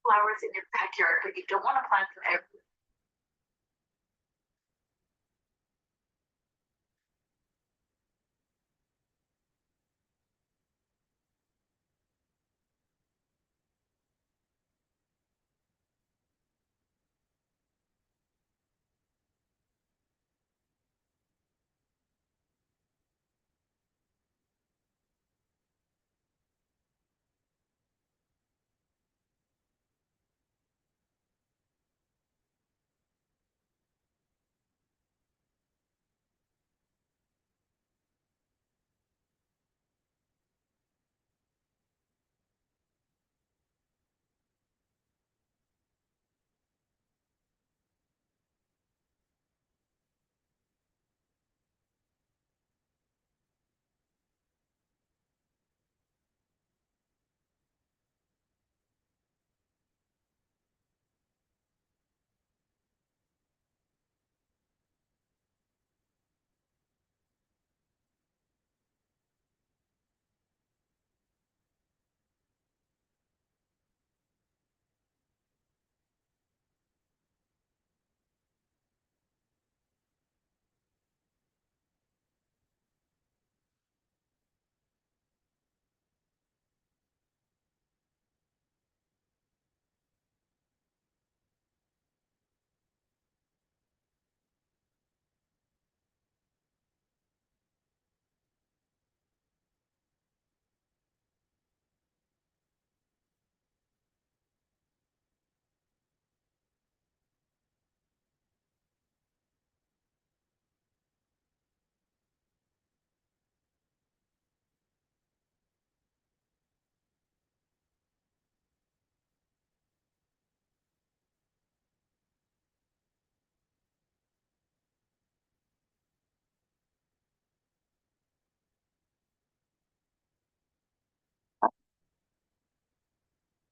flowers in your backyard, but you don't want to plant them everywhere.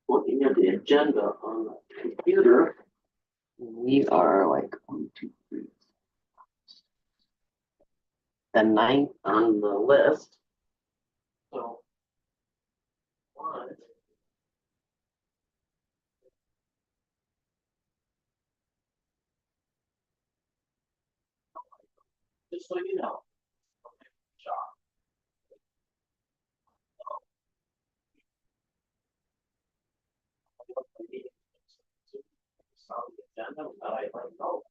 Looking at the agenda on the computer, we are like one, two, three, the ninth on the list. So one, just so you know, on the agenda, but I like, oh,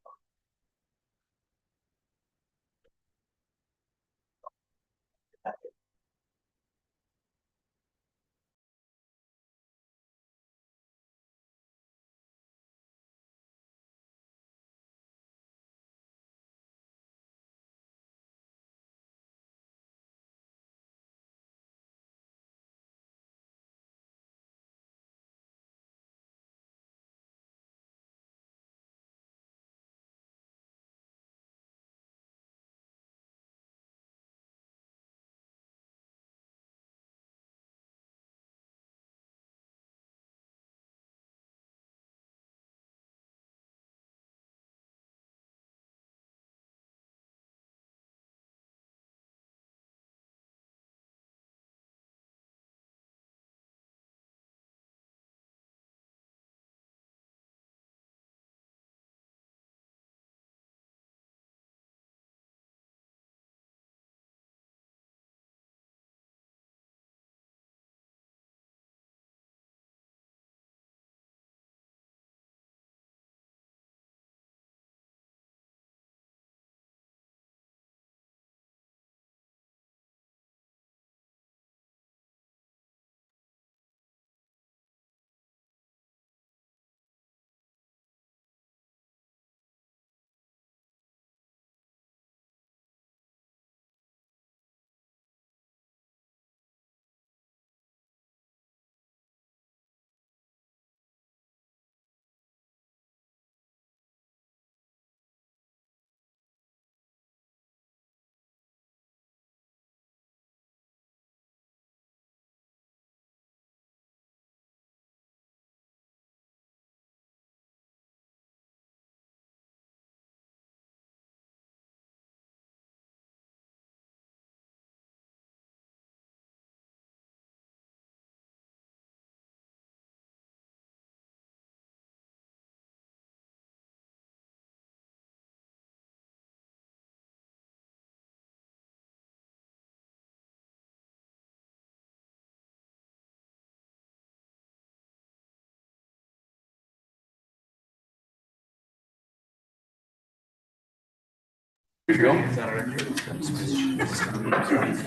Here you go.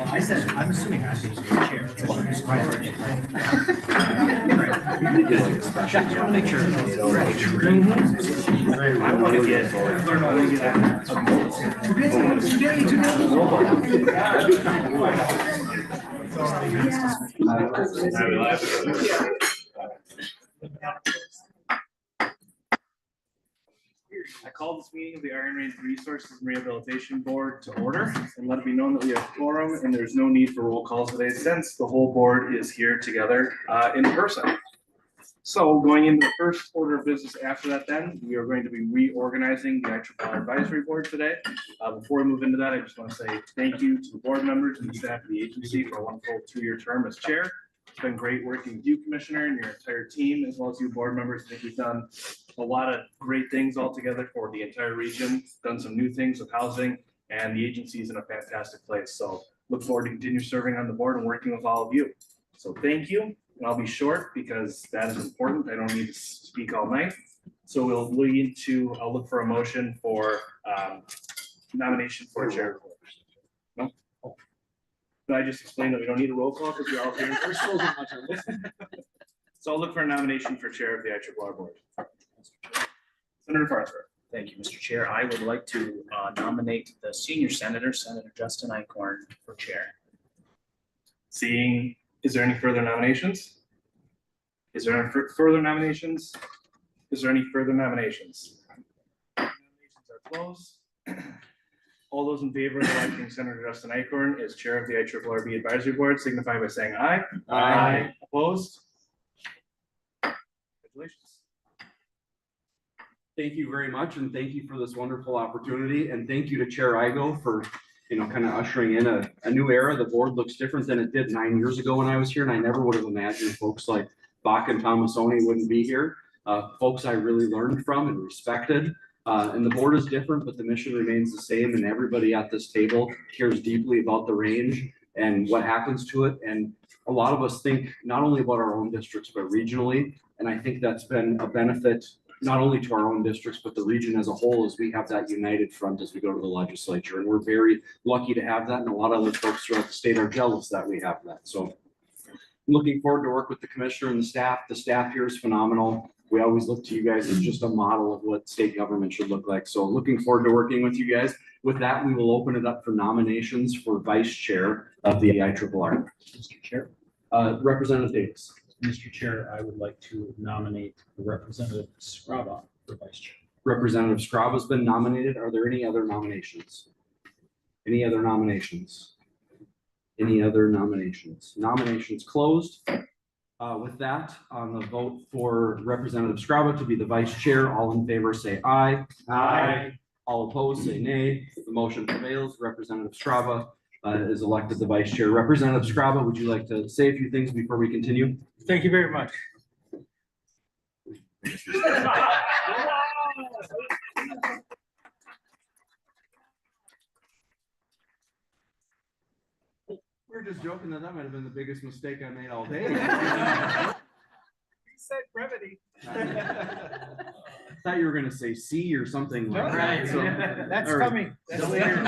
I said, I'm assuming I'm being the chair. Just want to make sure. I want to get. I call this meeting of the Iron Range Resources and Rehabilitation Board to order and let it be known that we have quorum and there's no need for roll calls today since the whole board is here together in person. So going into the first order of business after that, then we are going to be reorganizing the IRRR Advisory Board today. Before we move into that, I just want to say thank you to the board members and the staff of the agency for a wonderful 2-year term as chair. It's been great working with you, Commissioner, and your entire team, as well as you board members. I think we've done a lot of great things all together for the entire region, done some new things with housing, and the agency is in a fantastic place. So look forward to continue serving on the board and working with all of you. So thank you, and I'll be short because that is important. I don't need to speak all night. So we'll lead to, I'll look for a motion for nomination for chair. No? Can I just explain that we don't need a roll call because we're all here? So I'll look for a nomination for chair of the IRRR Board. Senator Farnsworth. Thank you, Mr. Chair. I would like to nominate the senior senator, Senator Justin Eichhorn, for chair. Seeing, is there any further nominations? Is there any further nominations? Is there any further nominations? Nominations are closed. All those in favor of electing Senator Justin Eichhorn as chair of the IRRB Advisory Board signify by saying aye. Aye. Opposed? Congratulations. Thank you very much, and thank you for this wonderful opportunity, and thank you to Chair Igo for, kind of ushering in a new era. The board looks different than it did 9 years ago when I was here, and I never would have imagined folks like Bach and Tomasoni wouldn't be here. Folks I really learned from and respected, and the board is different, but the mission remains the same, and everybody at this table cares deeply about the range and what happens to it. And a lot of us think not only about our own districts, but regionally, and I think that's been a benefit not only to our own districts, but the region as a whole, as we have that united front as we go to the legislature. And we're very lucky to have that. And a lot of other folks throughout the state are jealous that we have that. So I'm looking forward to work with the commissioner and the staff. The staff here is phenomenal. We always look to you guys as just a model of what state government should look like. So looking forward to working with you guys. With that, we will open it up for nominations for vice chair of the IRRR. Mr. Chair. Representative Davis. Mr. Chair, I would like to nominate Representative Scraba for vice chair. Representative Scraba has been nominated. Are there any other nominations? Any other nominations? Any other nominations? Nominations closed. With that, on the vote for Representative Scraba to be the vice chair, all in favor say aye. Aye. All opposed say nay. The motion prevails. Representative Scraba is elected the vice chair. Representative Scraba, would you like to say a few things before we continue? Thank you very much. We were just joking that might have been the biggest mistake I made all day. You said brevity. Thought you were gonna say C or something like that. Right, So, that's all right. coming. That's later.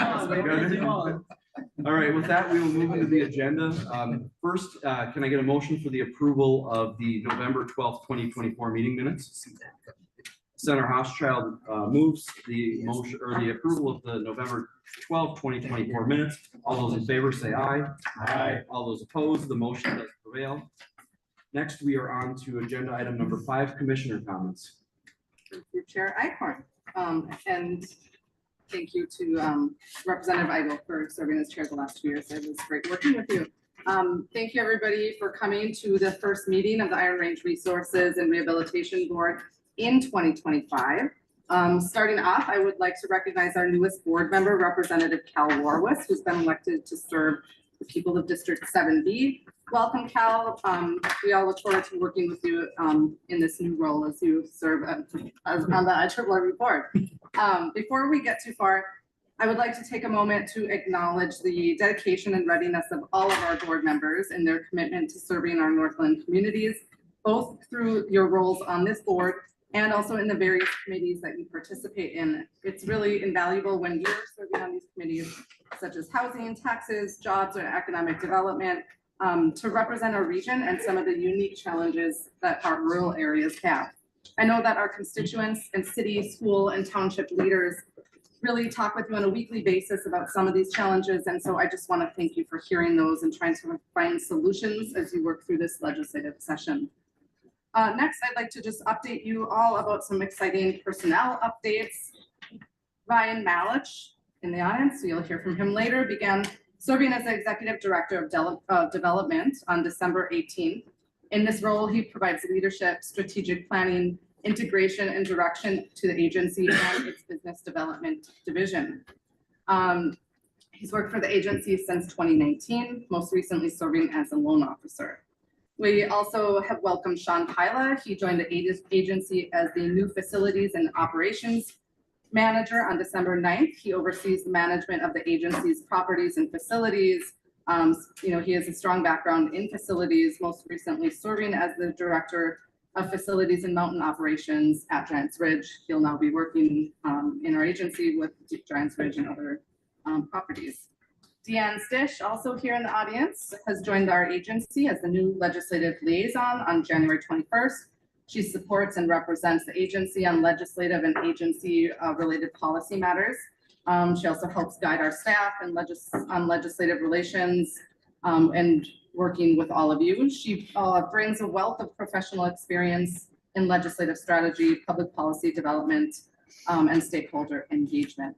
All right, with that, we will move into the agenda. First, can I get a motion for the approval of the November 12th, 2024 meeting minutes? Senator Hochschild moves the motion or the approval of the November 12th, 2024 minutes. All those in favor say aye. Aye. All those opposed, the motion does prevail. Next, we are on to agenda item number 5, commissioner comments. Thank you, Chair Eichhorn. And thank you to Representative Igo for serving as chair the last 2 years. It was great working with you. Thank you, everybody, for coming to the first meeting of the Iron Range Resources and Rehabilitation Board in 2025. Starting off, I would like to recognize our newest board member, Representative Cal Warwis, who's been elected to serve the people of District 7B. Welcome, Cal. We all look forward to working with you in this new role as you serve on the IRRB board. Before we get too far, I would like to take a moment to acknowledge the dedication and readiness of all of our board members and their commitment to serving our Northland communities, both through your roles on this board and also in the various committees that you participate in. It's really invaluable when you're serving on these committees, such as housing, taxes, jobs, or economic development, to represent our region and some of the unique challenges that our rural areas have. I know that our constituents and city, school, and township leaders really talk with you on a weekly basis about some of these challenges. And so I just want to thank you for hearing those and trying to find solutions as you work through this legislative session. Next, I'd like to just update you all about some exciting personnel updates. Ryan Malich in the audience, so you'll hear from him later, began serving as the Executive Director of Development on December 18th. In this role, he provides leadership, strategic planning, integration, and direction to the agency and its business development division. He's worked for the agency since 2019, most recently serving as a loan officer. We also have welcomed Sean Pila. He joined the agency as the new facilities and operations manager on December 9th. He oversees the management of the agency's properties and facilities. He has a strong background in facilities, most recently serving as the director of facilities and mountain operations at Giants Ridge. He'll now be working in our agency with Giants Ridge and other properties. Deanne Stish, also here in the audience, has joined our agency as the new legislative liaison on January 21st. She supports and represents the agency on legislative and agency related policy matters. She also helps guide our staff and on legislative relations and working with all of you. She brings a wealth of professional experience in legislative strategy, public policy development, and stakeholder engagement.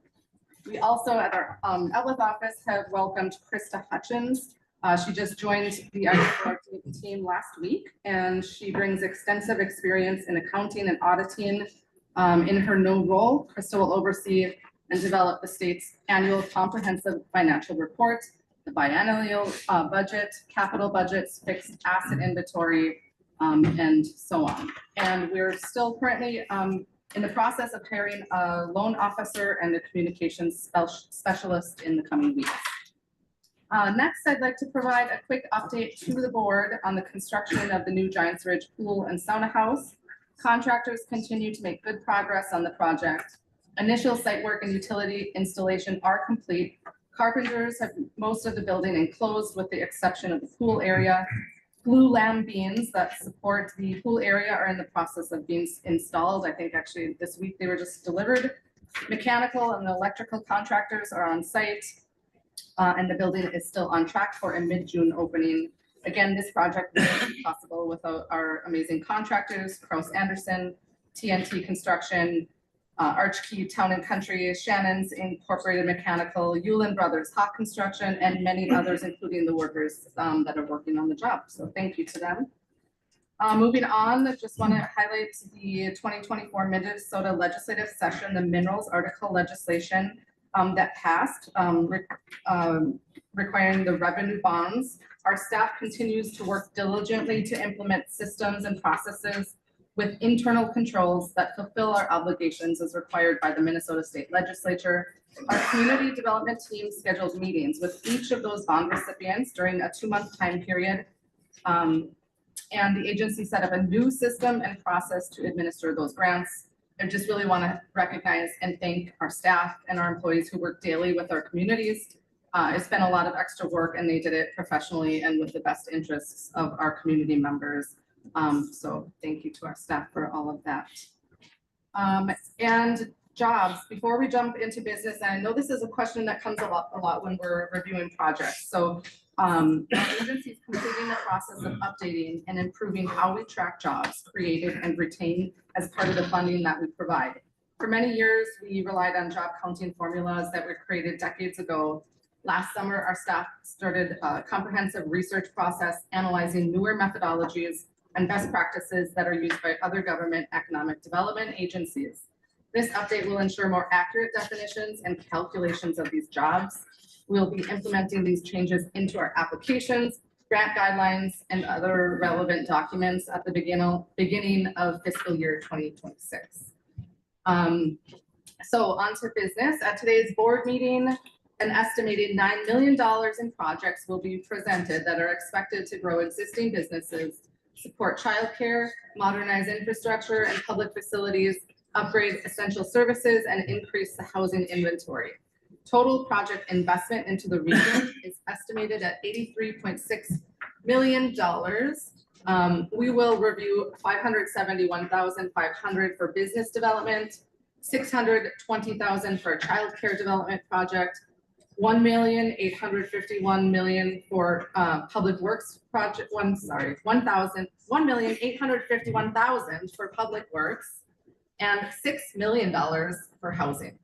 We also at our Outlook office have welcomed Krista Hutchins. She just joined the IT team last week, and she brings extensive experience in accounting and auditing. In her new role, Krista will oversee and develop the state's annual comprehensive financial report, the biennial budget, capital budgets, fixed asset inventory, and so on. And we're still currently in the process of hiring a loan officer and a communications specialist in the coming weeks. Next, I'd like to provide a quick update to the board on the construction of the new Giants Ridge Pool and Sauna House. Contractors continue to make good progress on the project. Initial site work and utility installation are complete. Carpenters have most of the building enclosed with the exception of the pool area. Blue lamb beams that support the pool area are in the process of being installed. I think actually this week they were just delivered. Mechanical and electrical contractors are on site, and the building is still on track for a mid-June opening. Again, this project would be possible without our amazing contractors, Kraus Anderson, TNT Construction, Archkey Town and Country, Shannon's Incorporated Mechanical, Yulin Brothers Hawk Construction, and many others, including the workers that are working on the job. So thank you to them. Moving on, I just want to highlight the 2024 Minnesota legislative session, the minerals article legislation that passed requiring the revenue bonds. Our staff continues to work diligently to implement systems and processes with internal controls that fulfill our obligations as required by the Minnesota State Legislature. Our community development team scheduled meetings with each of those bond recipients during a 2-month time period. And the agency set up a new system and process to administer those grants. I just really want to recognize and thank our staff and our employees who work daily with our communities. It's been a lot of extra work and they did it professionally and with the best interests of our community members. So thank you to our staff for all of that. And jobs, before we jump into business, and I know this is a question that comes up a lot when we're reviewing projects. So our agency is completing the process of updating and improving how we track jobs created and retained as part of the funding that we provide. For many years, we relied on job counting formulas that were created decades ago. Last summer, our staff started a comprehensive research process analyzing newer methodologies and best practices that are used by other government economic development agencies. This update will ensure more accurate definitions and calculations of these jobs. We'll be implementing these changes into our applications, grant guidelines, and other relevant documents at the beginning of fiscal year 2026. So on to business. At today's board meeting, an estimated $9 million in projects will be presented that are expected to grow existing businesses, support childcare, modernize infrastructure and public facilities, upgrade essential services, and increase the housing inventory. Total project investment into the region is estimated at $83.6 million. We will review $571,500 for business development, $620,000 for a childcare development project, $1,851,000 for public works project, $1,851,000 for public works, and $6 million for housing.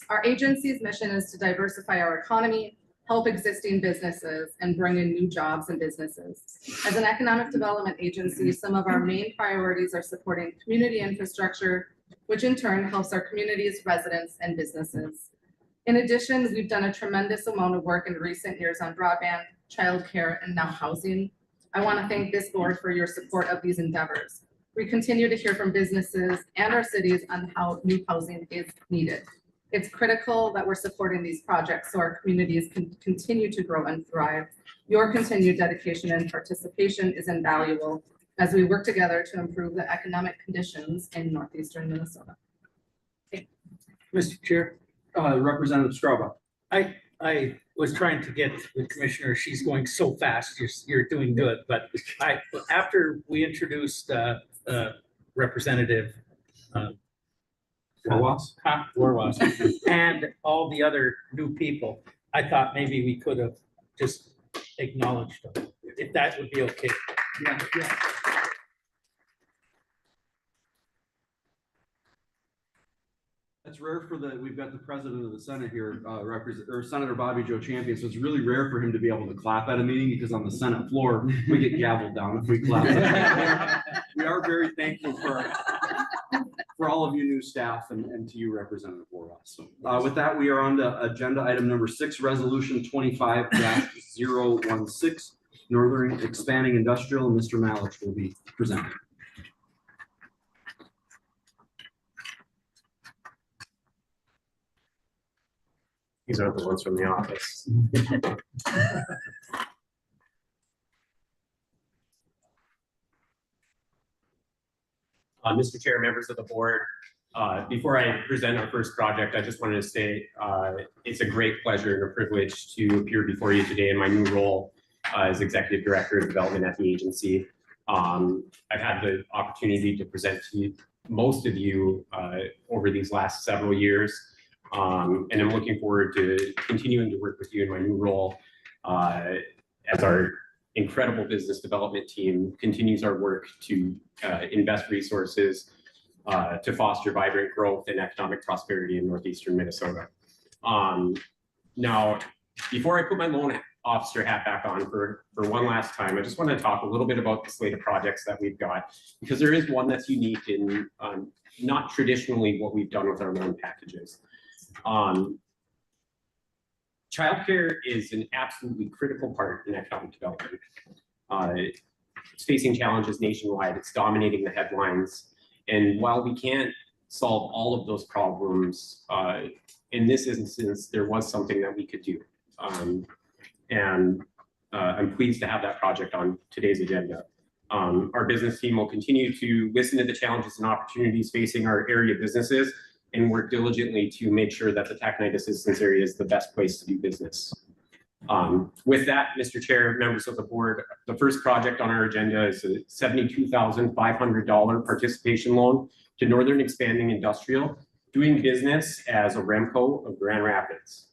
Our agency's mission is to diversify our economy, help existing businesses, and bring in new jobs and businesses. As an economic development agency, some of our main priorities are supporting community infrastructure, which in turn helps our communities, residents, and businesses. In addition, we've done a tremendous amount of work in recent years on broadband, childcare, and now housing. I want to thank this board for your support of these endeavors. We continue to hear from businesses and our cities on how new housing is needed. It's critical that we're supporting these projects so our communities can continue to grow and thrive. Your continued dedication and participation is invaluable as we work together to improve the economic conditions in northeastern Minnesota. Mr. Chair, Representative Scrubba. I was trying to get the commissioner, she's going so fast, you're doing good, but after we introduced Representative Warwas? Warwas and all the other new people, I thought maybe we could have just acknowledged them, if that would be okay. Yeah. That's rare for we've got the president of the Senate here, Senator Bobby Joe Champion, so it's really rare for him to be able to clap at a meeting because on the Senate floor, we get gavelled down if we clap. We are very thankful for all of you new staff and to you, Representative Warwas. So with that, we are on to agenda item number 6, resolution 25-016, Northern Expanding Industrial. Mr. Malich will be presenting. These aren't the ones from the office. Mr. Chair, members of the board, before I present our first project, I just wanted to say it's a great pleasure and a privilege to appear before you today in my new role as Executive Director of Development at the agency. I've had the opportunity to present to most of you over these last several years. And I'm looking forward to continuing to work with you in my new role as our incredible business development team continues our work to invest resources to foster vibrant growth and economic prosperity in northeastern Minnesota. Now, before I put my loan officer hat back on for one last time, I just want to talk a little bit about the slate of projects that we've got, because there is one that's unique in not traditionally what we've done with our loan packages. Childcare is an absolutely critical part in economic development. It's facing challenges nationwide. It's dominating the headlines. And while we can't solve all of those problems, in this instance, there was something that we could do. And I'm pleased to have that project on today's agenda. Our business team will continue to listen to the challenges and opportunities facing our area businesses and work diligently to make sure that the taconite assistance area is the best place to do business. With that, Mr. Chair, members of the board, the first project on our agenda is a $72,500 participation loan to Northern Expanding Industrial, doing business as Aremco of Grand Rapids.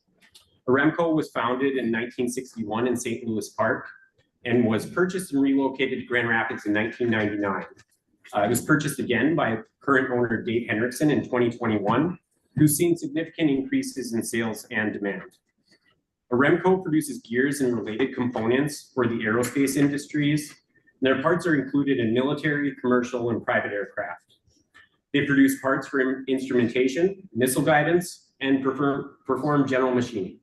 Aremco was founded in 1961 in St. Louis Park and was purchased and relocated to Grand Rapids in 1999. It was purchased again by current owner Dave Henriksen in 2021, who's seen significant increases in sales and demand. Aremco produces gears and related components for the aerospace industries. Their parts are included in military, commercial, and private aircraft. They produce parts for instrumentation, missile guidance, and perform general machining.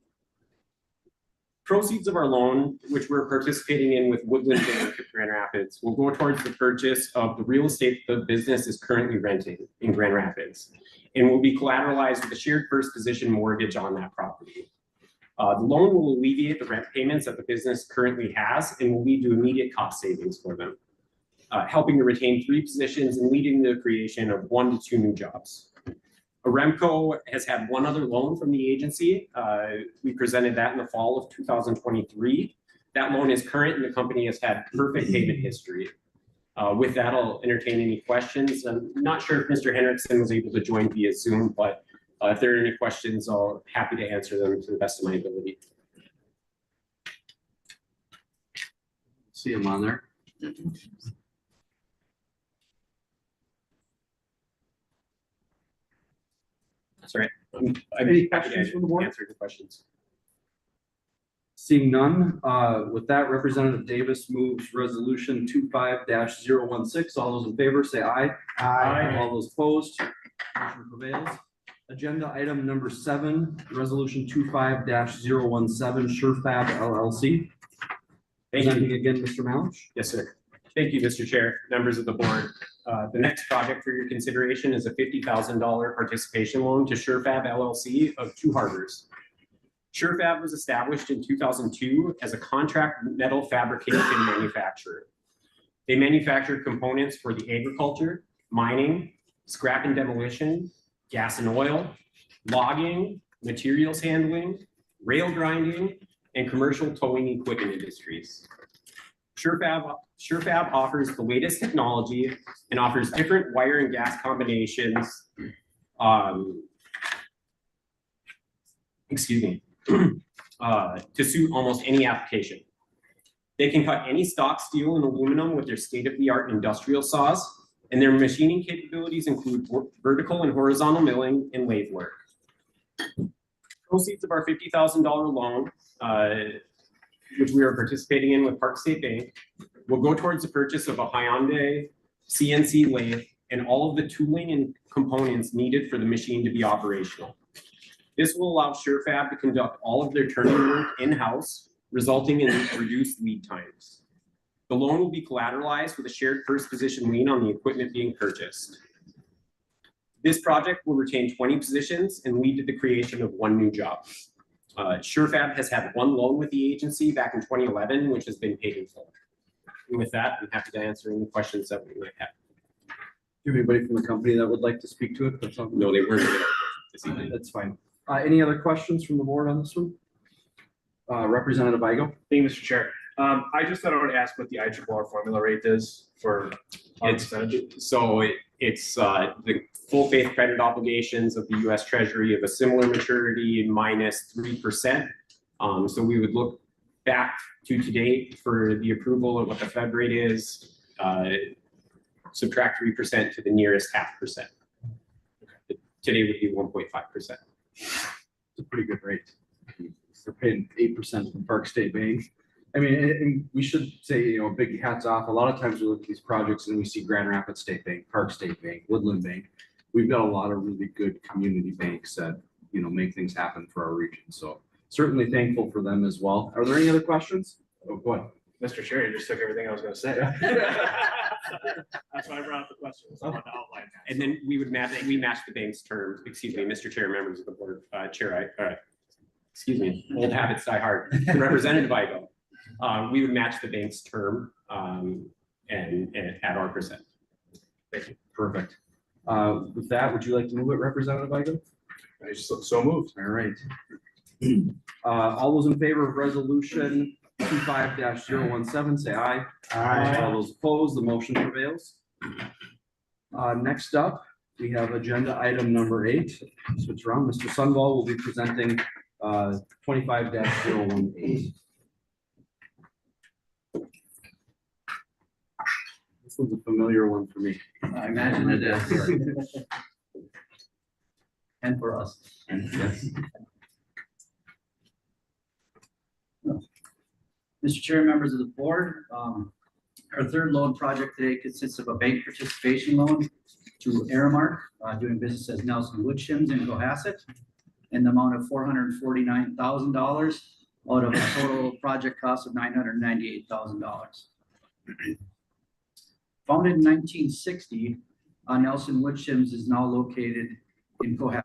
Proceeds of our loan, which we're participating in with Woodland Bank of Grand Rapids, will go towards the purchase of the real estate the business is currently renting in Grand Rapids and will be collateralized with a shared first position mortgage on that property. The loan will alleviate the rent payments that the business currently has and will lead to immediate cost savings for them. helping to retain 3 positions and leading the creation of 1 to 2 new jobs. Aremco has had 1 other loan from the agency. We presented that in the fall of 2023. That loan is current and the company has had perfect payment history. With that, I'll entertain any questions. I'm not sure if Mr. Henriksen was able to join via Zoom, but if there are any questions, I'll be happy to answer them to the best of my ability. See him on there. That's right. I'd Any be happy questions from the board? to answer the questions. Seeing none, with that, Representative Davis moves resolution 25-016. All those in favor say aye. Aye. All those opposed, motion prevails. Agenda item number 7, resolution 25-017, SureFab LLC. Thank you. Presenting again, Mr. Malich. Yes, sir. Thank you, Mr. Chair, members of the board. The next project for your consideration is a $50,000 participation loan to SureFab LLC of 2 Harbors. SureFab was established in 2002 as a contract metal fabrication manufacturer. They manufactured components for the agriculture, mining, scrap and demolition, gas and oil, logging, materials handling, rail grinding, and commercial towing equipment industries. SureFab offers the latest technology and offers different wire and gas combinations. To suit almost any application. They can cut any stock steel and aluminum with their state-of-the-art industrial saws, and their machining capabilities include vertical and horizontal milling and lathe work. Proceeds of our $50,000 loan, which we are participating in with Park State Bank, will go towards the purchase of a Hyundai CNC lathe and all of the tooling and components needed for the machine to be operational. This will allow SureFab to conduct all of their turning work in-house, resulting in reduced lead times. The loan will be collateralized with a shared first position lien on the equipment being purchased. This project will retain 20 positions and lead to the creation of 1 new job. SureFab has had 1 loan with the agency back in 2011, which has been paid in full. And with that, I'm happy to answer any questions that we might have. Do you have anybody from the company that would like to speak to it? That's No, they weren't available this evening. That's fine. Any other questions from the board on this one? Representative Igo. Thank you, Mr. Chair. I just thought I would ask what the IRRR formula rate is for our percentage. So it's the full faith credit obligations of the US Treasury of a similar maturity minus 3%. So we would look back to date for the approval of what the Fed rate is, subtract 3% to the nearest 0.5%. Today would be 1.5%. It's a pretty good rate. They're paying 8% from Park State Bank. I mean, and we should say, big hats off. A lot of times we look at these projects and we see Grand Rapids State Bank, Park State Bank, Woodland Bank. We've got a lot of really good community banks that, make things happen for our region. So certainly thankful for them as well. Are there any other questions? Oh, go ahead. Mr. Chair, you just took everything I was going to say. That's why I brought up the questions. I wanted to outline that. And then we match the bank's terms, Mr. Chair, members of the board, old habits die hard. Representative Igo. We would match the bank's term and at our percent. Thank you. Perfect. With that, would you like to move it, Representative Igo? I just so moved. All right. All those in favor of resolution 25-017, say aye. Aye. All those opposed, the motion prevails. Next up, we have agenda item number 8. Switch around. Mr. Sunval will be presenting 25-018. This one's a familiar one for me. I imagine it is. And for us. Yes. Mr. Chair, members of the board, our third loan project today consists of a bank participation loan to Aramark, doing business as Nelson Woodshims in Cohasset, in the amount of $449,000 out of a total project cost of $998,000. Founded in 1960, Nelson Woodshims is now located in Cohasset,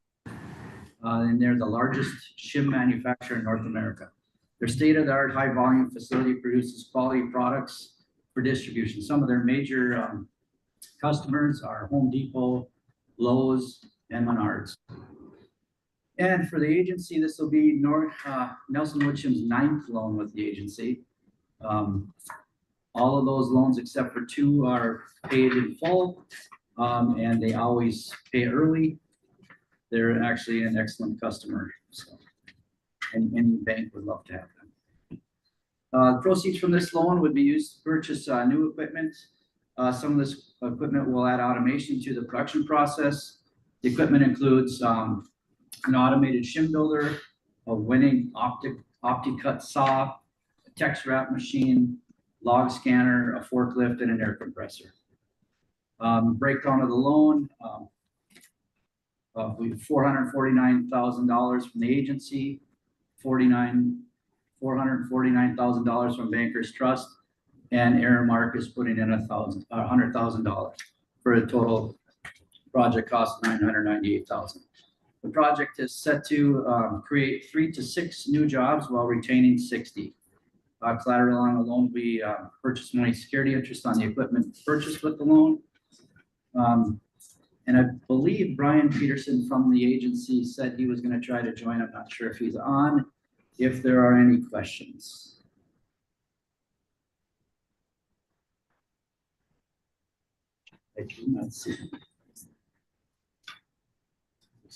and they're the largest shim manufacturer in North America. Their state-of-the-art high-volume facility produces quality products for distribution. Some of their major customers are Home Depot, Lowe's, and Menards. And for the agency, this will be Nelson Witcham's 9th loan with the agency. All of those loans except for 2 are paid in full, and they always pay early. They're actually an excellent customer, so any bank would love to have them. Proceeds from this loan would be used to purchase new equipment. Some of this equipment will add automation to the production process. The equipment includes an automated shim builder, a winning OptiCut saw, a text wrap machine, log scanner, a forklift, and an air compressor. Breakdown of the loan, we have $449,000 from the agency, $449,000 from Bankers Trust, and Aramark is putting in $100,000 for a total project cost of $998,000. The project is set to create 3 to 6 new jobs while retaining 60. Collateral on the loan, we purchase money security interest on the equipment purchased with the loan. And I believe Brian Peterson from the agency said he was going to try to join. I'm not sure if he's on. If there are any questions. I do not see.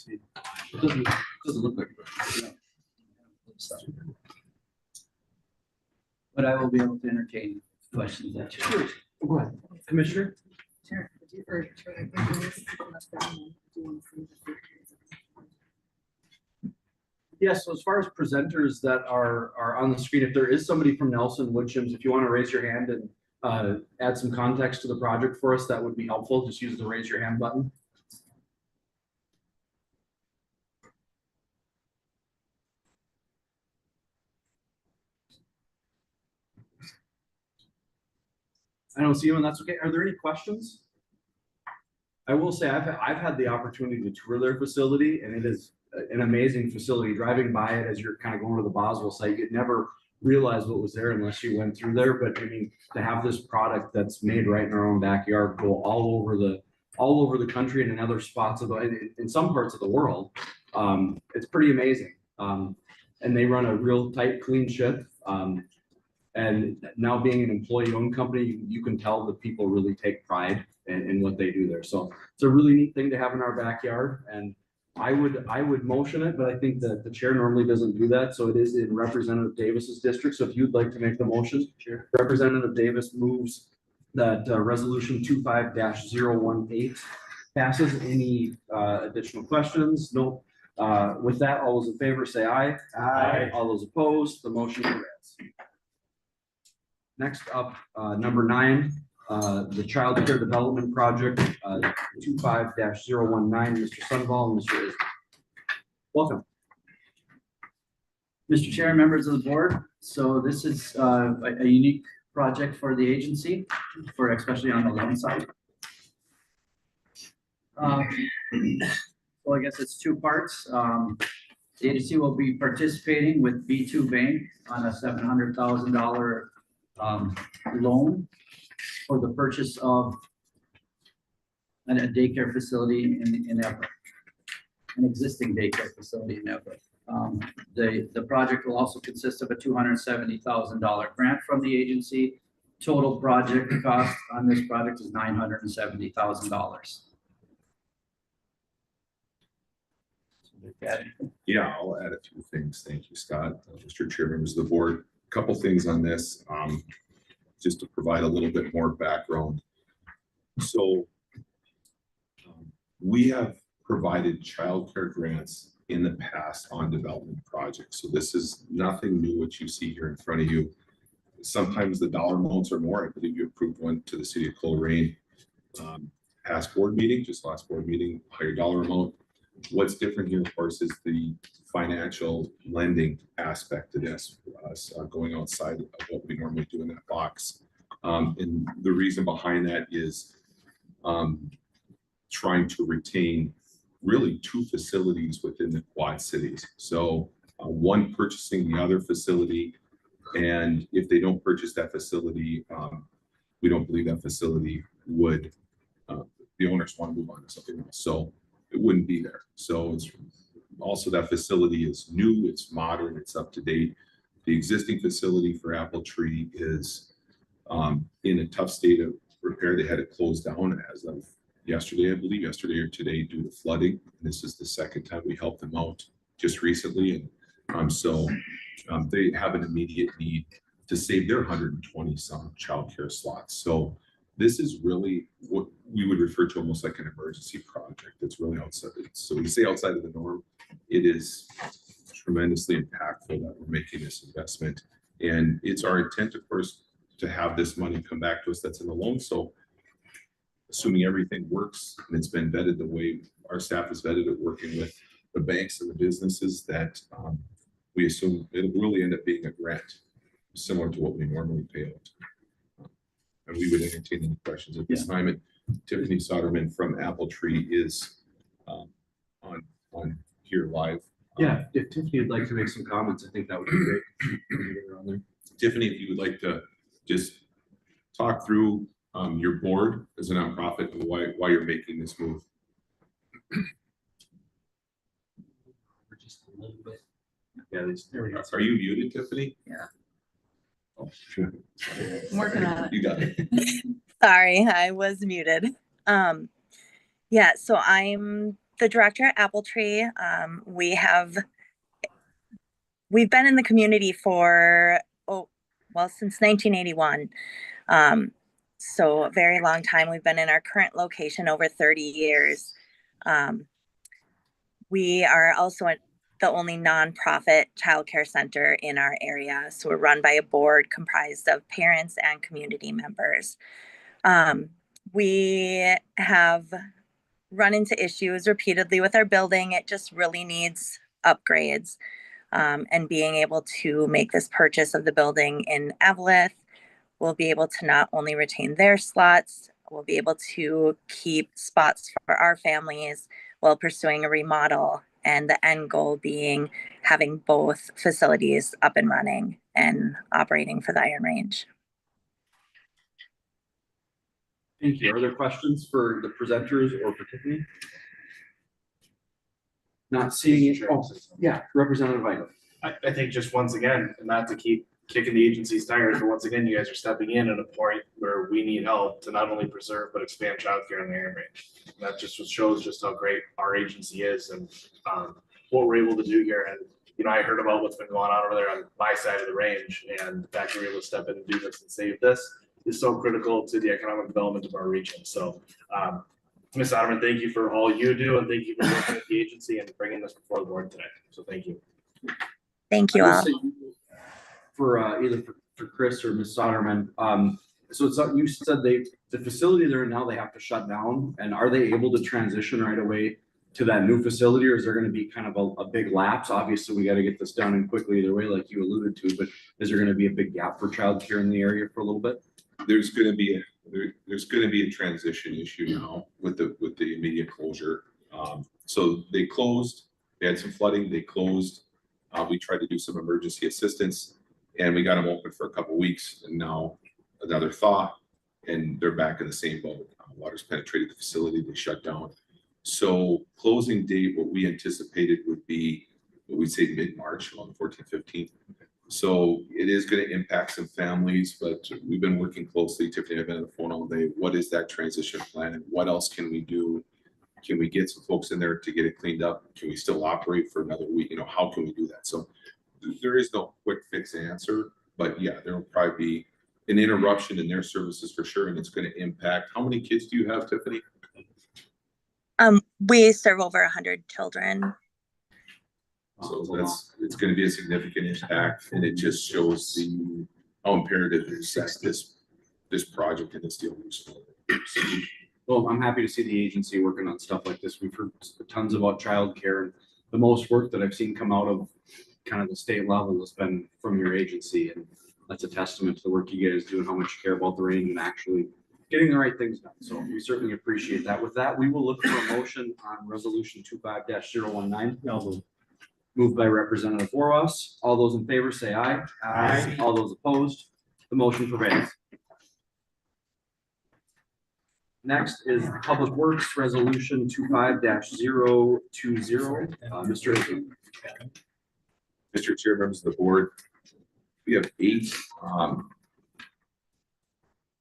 It doesn't look like it. But I will be able to entertain questions that you. Sure. Go ahead, Commissioner. Sure. Yes, so as far as presenters that are on the screen, if there is somebody from Nelson Woodchim's, if you want to raise your hand and add some context to the project for us, that would be helpful. Just use the raise your hand button. I don't see you, and that's okay. Are there any questions? I will say I've had the opportunity to tour their facility, and it is an amazing facility. Driving by it as you're kind of going to the Boswell site, you'd never realize what was there unless you went through there. But I mean, to have this product that's made right in our own backyard go all over the country and in other spots of in some parts of the world, it's pretty amazing. And they run a real tight, clean ship. And now being an employee-owned company, you can tell that people really take pride in what they do there. So it's a really neat thing to have in our backyard. And I would motion it, but I think that the chair normally doesn't do that. So it is in Representative Davis's district. So if you'd like to make the motion, sure. Representative Davis moves that resolution 25-018 passes. Any additional questions? No. With that, all those in favor say aye. Aye. All those opposed, the motion carries. Next up, number 9, the Child Care Development Project, 25-019, Mr. Sunval and Mr. Isbell. Welcome. Mr. Chair, members of the board, so this is a unique project for the agency, especially on the loan side. So I guess it's 2 parts. The agency will be participating with B2 Bank on a $700,000 loan for the purchase of a daycare facility in Everett, an existing daycare facility in Everett. The project will also consist of a $270,000 grant from the agency. Total project cost on this project is $970,000. Yeah, I'll add a few things. Thank you, Scott, Mr. Chair, members of the board. Couple things on this, just to provide a little bit more background. So we have provided childcare grants in the past on development projects. So this is nothing new what you see here in front of you. Sometimes the dollar amounts are more. I believe you approved one to the city of Coleraine past board meeting, just last board meeting, higher dollar amount. What's different here, of course, is the financial lending aspect to this, for us going outside of what we normally do in that box. And the reason behind that is trying to retain really 2 facilities within the Quad Cities. So one purchasing the other facility, and if they don't purchase that facility, we don't believe that facility would, the owners want to move on to something else, so it wouldn't be there. So it's also, that facility is new, it's modern, it's up to date. The existing facility for Apple Tree is in a tough state of repair. They had it closed down as of yesterday, I believe, yesterday or today, due to flooding. This is the second time we helped them out just recently. And they have an immediate need to save their 120 some childcare slots. So this is really what we would refer to almost like an emergency project. It's really outside. So we say outside of the norm. It is tremendously impactful that we're making this investment. And it's our intent, of course, to have this money come back to us that's in the loan. So assuming everything works and it's been vetted the way our staff is vetted at working with the banks and the businesses, that we assume it'll really end up being a grant similar to what we normally pay out. And we would entertain any questions at this time. And Tiffany Soderman from Apple Tree is on here live. Yeah, if Tiffany would like to make some comments, I think that would be great. Get her on there. Tiffany, if you would like to just talk through your board as a nonprofit and why you're making this move. Just a little bit. Yeah, there we go. Are you muted, Tiffany? Yeah. Oh, sure. I'm working on it. You got it. Sorry, I was muted. Yeah, so I'm the director at Apple Tree. We've been in the community for, since 1981. So a very long time. We've been in our current location over 30 years. We are also the only nonprofit childcare center in our area. So we're run by a board comprised of parents and community members. We have run into issues repeatedly with our building. It just really needs upgrades. And being able to make this purchase of the building in Eveleth, we'll be able to not only retain their slots, we'll be able to keep spots for our families while pursuing a remodel, and the end goal being having both facilities up and running and operating for the Iron Range. Thank you. Are there questions for the presenters or for Tiffany? Not seeing it. Oh, yeah, Representative Weigel. I think just once again, and not to keep kicking the agency's tires, but once again, you guys are stepping in at a point where we need help to not only preserve, but expand childcare in the Iron Range. And that just shows just how great our agency is and what we're able to do here. And, you know, I heard about what's been going on over there on my side of the range, and the fact that we're able to step in and do this and save this is so critical to the economic development of our region. So, Ms. Otterman, thank you for all you do, and thank you for working with the agency and bringing this before the board today. So thank you. Thank you all. For either for Chris or Ms. Soderman, so it's, you said the facility they're in now, they have to shut down, and are they able to transition right away to that new facility, or is there going to be kind of a big lapse? Obviously, we got to get this done and quickly either way, like you alluded to, but is there going to be a big gap for childcare in the area for a little bit? There's going to be a transition issue now with the immediate closure. So they closed. They had some flooding. They closed. We tried to do some emergency assistance, and we got them open for a couple weeks. And now another thaw, and they're back in the same boat. Water's penetrated the facility. They shut down. So closing date, what we anticipated would be, what we'd say mid-March, on the 14th, 15th. So it is going to impact some families, but we've been working closely. Tiffany and I've been on the phone all day. What is that transition plan, and what else can we do? Can we get some folks in there to get it cleaned up? Can we still operate for another week? You know, how can we do that? So there is no quick fix answer, but yeah, there will probably be an interruption in their services for sure, and it's going to impact. How many kids do you have, Tiffany? We serve over 100 children. So it's going to be a significant impact, and it just shows how imperative it is that this project and this deal moves forward. Well, I'm happy to see the agency working on stuff like this. We've heard tons about childcare, and the most work that I've seen come out of kind of the state level has been from your agency, and that's a testament to the work you guys do and how much you care about the range and actually getting the right things done. So we certainly appreciate that. With that, we will look for a motion on resolution 25-019. Moved by Representative Warwas. All those in favor say aye. Aye. All those opposed, the motion prevails. Next is the Public Works Resolution 25-020. Mr. Hickey. Mr. Chair, members of the board, we have 8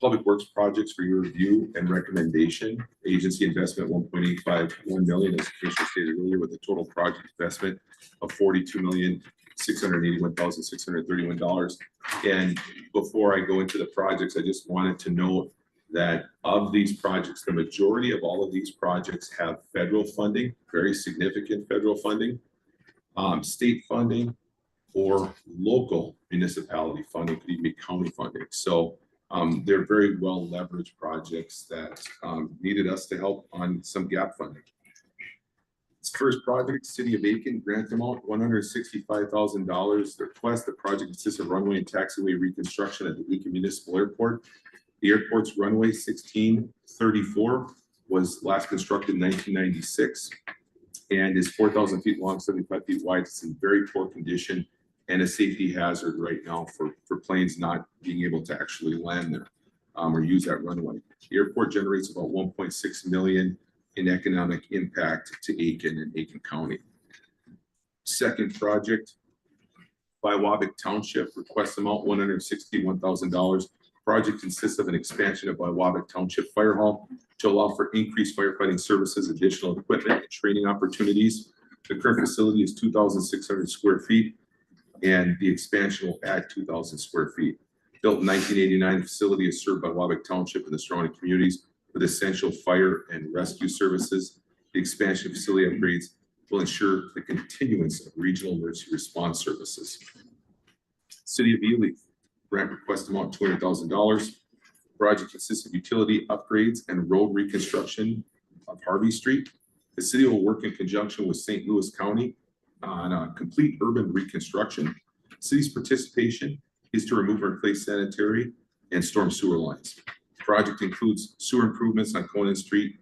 public works projects for your review and recommendation. Agency investment 1.851 million, as Commissioner stated earlier, with a total project investment of $42,681,631. And before I go into the projects, I just wanted to note that of these projects, the majority of all of these projects have federal funding, very significant federal funding, state funding, or local municipality funding, could even be county funding. So they're very well leveraged projects that needed us to help on some gap funding. This first project, City of Aiken, grant amount $165,000. The request, the project consists of runway and taxiway reconstruction at the Aiken Municipal Airport. The airport's runway 1634 was last constructed in 1996 and is 4,000 feet long, 75 feet wide. It's in very poor condition and a safety hazard right now for planes not being able to actually land there or use that runway. The airport generates about 1.6 million in economic impact to Aiken and Aiken County. Second project, by Wabick Township, request amount $161,000. Project consists of an expansion of Wabick Township Fire Hall to allow for increased firefighting services, additional equipment, and training opportunities. The current facility is 2,600 square feet, and the expansion will add 2,000 square feet. Built in 1989, the facility is served by Wabick Township and the surrounding communities with essential fire and rescue services. The expansion facility upgrades will ensure the continuance of regional emergency response services. City of Ely, grant request amount $200,000. Project consists of utility upgrades and road reconstruction of Harvey Street. The city will work in conjunction with St. Louis County on a complete urban reconstruction. City's participation is to remove and replace sanitary and storm sewer lines. Project includes sewer improvements on Conan Street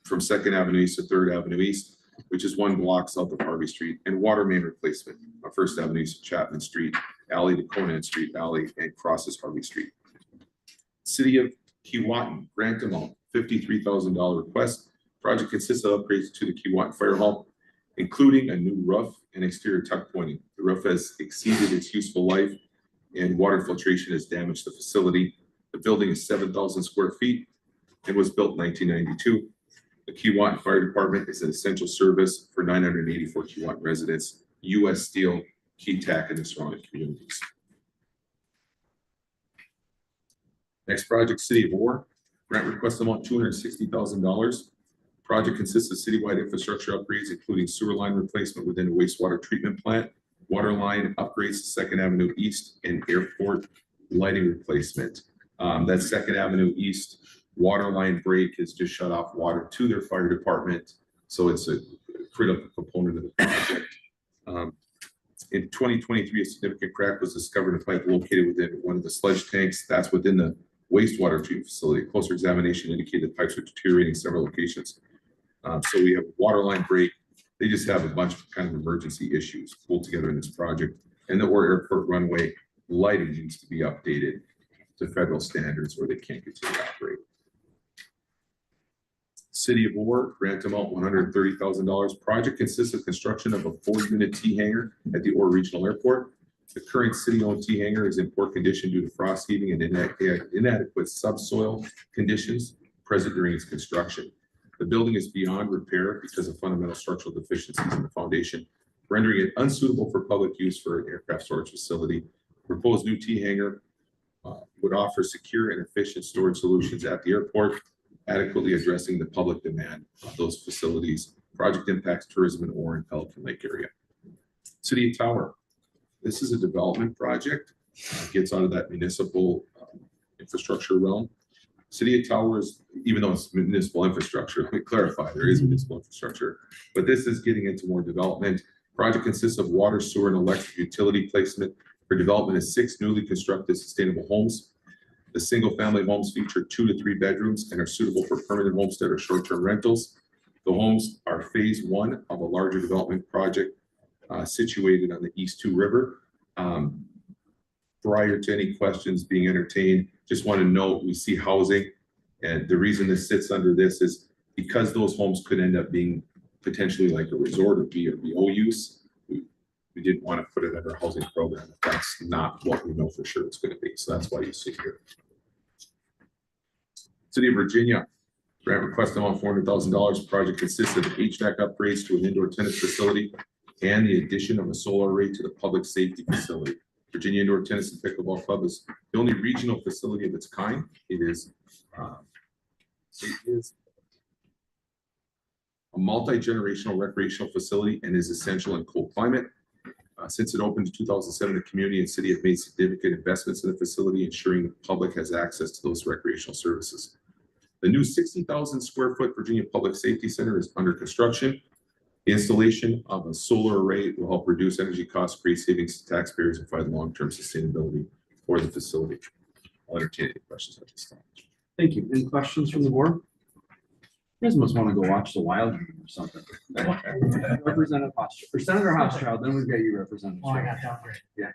from 2nd Avenue East to 3rd Avenue East, which is 1 block south of Harvey Street, and water main replacement on 1st Avenue East to Chapman Street, alley to Conan Street, alley, and crosses Harvey Street. City of Keewatin, grant amount $53,000 request. Project consists of upgrades to the Keewatin Fire Hall, including a new roof and exterior tuck pointing. The roof has exceeded its useful life and water filtration has damaged the facility. The building is 7,000 square feet and was built in 1992. The Keewatin Fire Department is an essential service for 984 Keewatin residents, U.S. Steel, Keetac, and the surrounding communities. Next project, City of Orr, grant request amount $260,000. Project consists of citywide infrastructure upgrades, including sewer line replacement within a wastewater treatment plant, water line upgrades to 2nd Avenue East, and airport lighting replacement. That 2nd Avenue East water line break has just shut off water to their fire department, so it's a critical component of the project. In 2023, a significant crack was discovered in a pipe located within one of the sludge tanks. That's within the wastewater treatment facility. Closer examination indicated the pipes were deteriorating in several locations. So we have water line break. They just have a bunch of kind of emergency issues pulled together in this project. And the Orr Airport runway lighting needs to be updated to federal standards or they can't continue to operate. City of Orr, grant amount $130,000. Project consists of construction of a 4-unit T-hangar at the Orr Regional Airport. The current city-owned T-hangar is in poor condition due to frost heaving and inadequate subsoil conditions present during its construction. The building is beyond repair because of fundamental structural deficiencies in the foundation, rendering it unsuitable for public use for an aircraft storage facility. Proposed new T-hangar would offer secure and efficient storage solutions at the airport, adequately addressing the public demand of those facilities. Project impacts tourism in Orr and Pelican Lake area. City of Tower. This is a development project. Gets out of that municipal infrastructure realm. City of Towers, even though it's municipal infrastructure, let me clarify, there is municipal infrastructure, but this is getting into more development. Project consists of water, sewer, and electric utility placement for development of 6 newly constructed sustainable homes. The single-family homes feature 2 to 3 bedrooms and are suitable for permanent homestead or short-term rentals. The homes are phase 1 of a larger development project situated on the East 2 River. Prior to any questions being entertained, just want to note we see housing And the reason this sits under this is because those homes could end up being potentially like a resort or VO use. We didn't want to put it under a housing program. If that's not what we know for sure it's going to be. So that's why you see here. City of Virginia, grant request amount $400,000. Project consists of HVAC upgrades to an indoor tennis facility and the addition of a solar array to the public safety facility. Virginia Indoor Tennis and Pickleball Club is the only regional facility of its kind. It is a multi-generational recreational facility and is essential in cold climate. Since it opened in 2007, the community and city have made significant investments in the facility, ensuring the public has access to those recreational services. The new 60,000 square foot Virginia Public Safety Center is under construction. The installation of a solar array will help reduce energy costs, create savings to taxpayers, and provide long-term sustainability for the facility. I'll entertain any questions at this time. Thank you. Any questions from the board? You guys must want to go watch the Wild game or something. Representative Hofstra, or Senator Hofstra, then we've got you, Representative. Oh, I got downgraded. Yeah.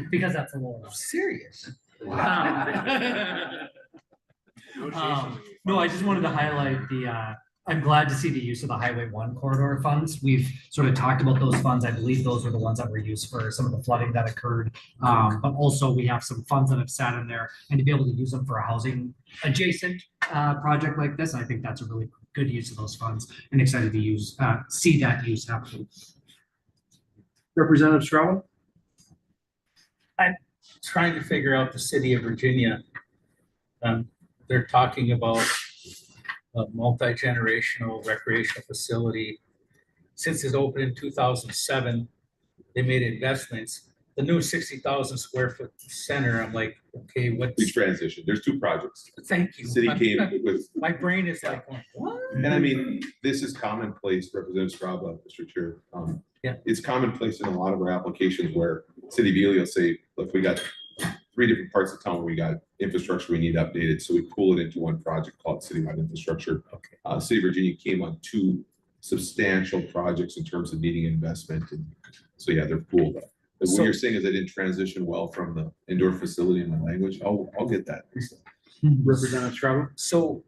Because that's a little serious. No, I just wanted to highlight I'm glad to see the use of the Highway 1 corridor funds. We've sort of talked about those funds. I believe those were the ones that were used for some of the flooding that occurred. But also we have some funds that have sat in there, and to be able to use them for a housing adjacent project like this, I think that's a really good use of those funds, and excited to see that use happen. Representative Stroud? I'm trying to figure out the city of Virginia. They're talking about a multi-generational recreational facility. Since it opened in 2007, they made investments. The new 60,000 square foot center, I'm like, okay, We what's, transition. There's two projects. thank you. The city came with, My brain is like, what? and I mean, this is commonplace, Representative Straba, Mr. Chair. Yeah. It's commonplace in a lot of our applications where City of Ely will say, look, we got 3 different parts of town where we got infrastructure we need updated. So we pool it into one project called citywide infrastructure. Okay. City of Virginia came on 2 substantial projects in terms of needing investment. And so yeah, they're pooled up. But what you're saying is they didn't transition well from the indoor facility in the language. I'll get that. Representative Stroud? So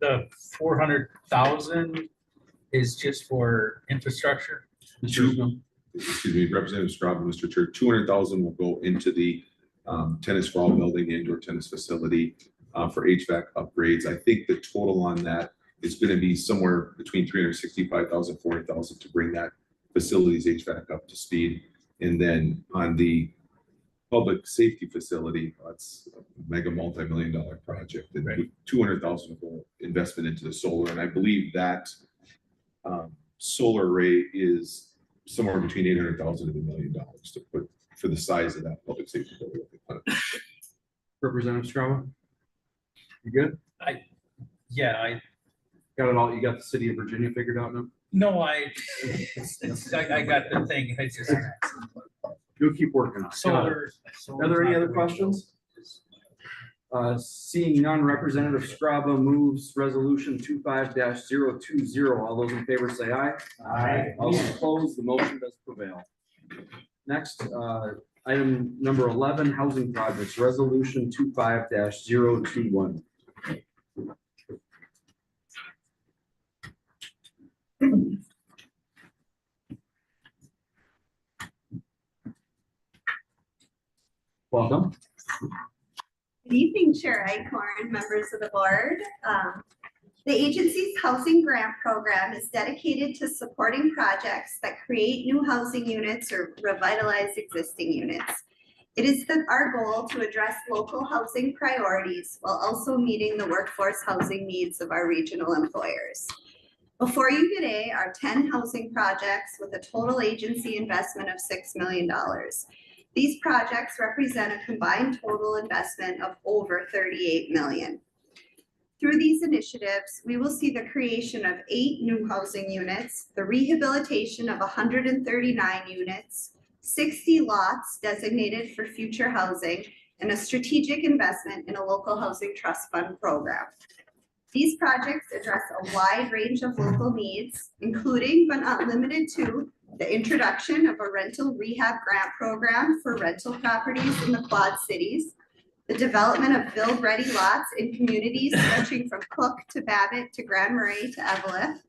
the 400,000 is just for infrastructure? Excuse me, Representative Straub, Mr. Chair, 200,000 will go into the tennis for all building, the indoor tennis facility for HVAC upgrades. I think the total on that is going to be somewhere between 365,000, 400,000 to bring that facility's HVAC up to speed. And then on the public safety facility, that's a mega multi-million-dollar project. And Right. 200,000 will go investment into the solar. And I believe that solar array is somewhere between 800,000 and $1 million to put for the size of that public safety building. Representative Stroud? You good? Yeah, I Got it all, you got the city of Virginia figured out now? No, I got the thing, I just, You'll keep working on it. solar. Are there any other questions? Seeing none, Representative Straba moves resolution 25-020. All those in favor say aye. Aye. All those opposed, the motion does prevail. Next, item number 11, housing projects, resolution 25-021. Welcome. Good evening, Chair Icorn, members of the board. The agency's housing grant program is dedicated to supporting projects that create new housing units or revitalize existing units. It is our goal to address local housing priorities while also meeting the workforce housing needs of our regional employers. Before you today are 10 housing projects with a total agency investment of $6 million. These projects represent a combined total investment of over $38 million. Through these initiatives, we will see the creation of 8 new housing units, the rehabilitation of 139 units, 60 lots designated for future housing, and a strategic investment in a local housing trust fund program. These projects address a wide range of local needs, including but not limited to the introduction of a rental rehab grant program for rental properties in the Quad Cities, the development of build-ready lots in communities stretching from Cook to Babbitt to Grand Marais to Evelyn,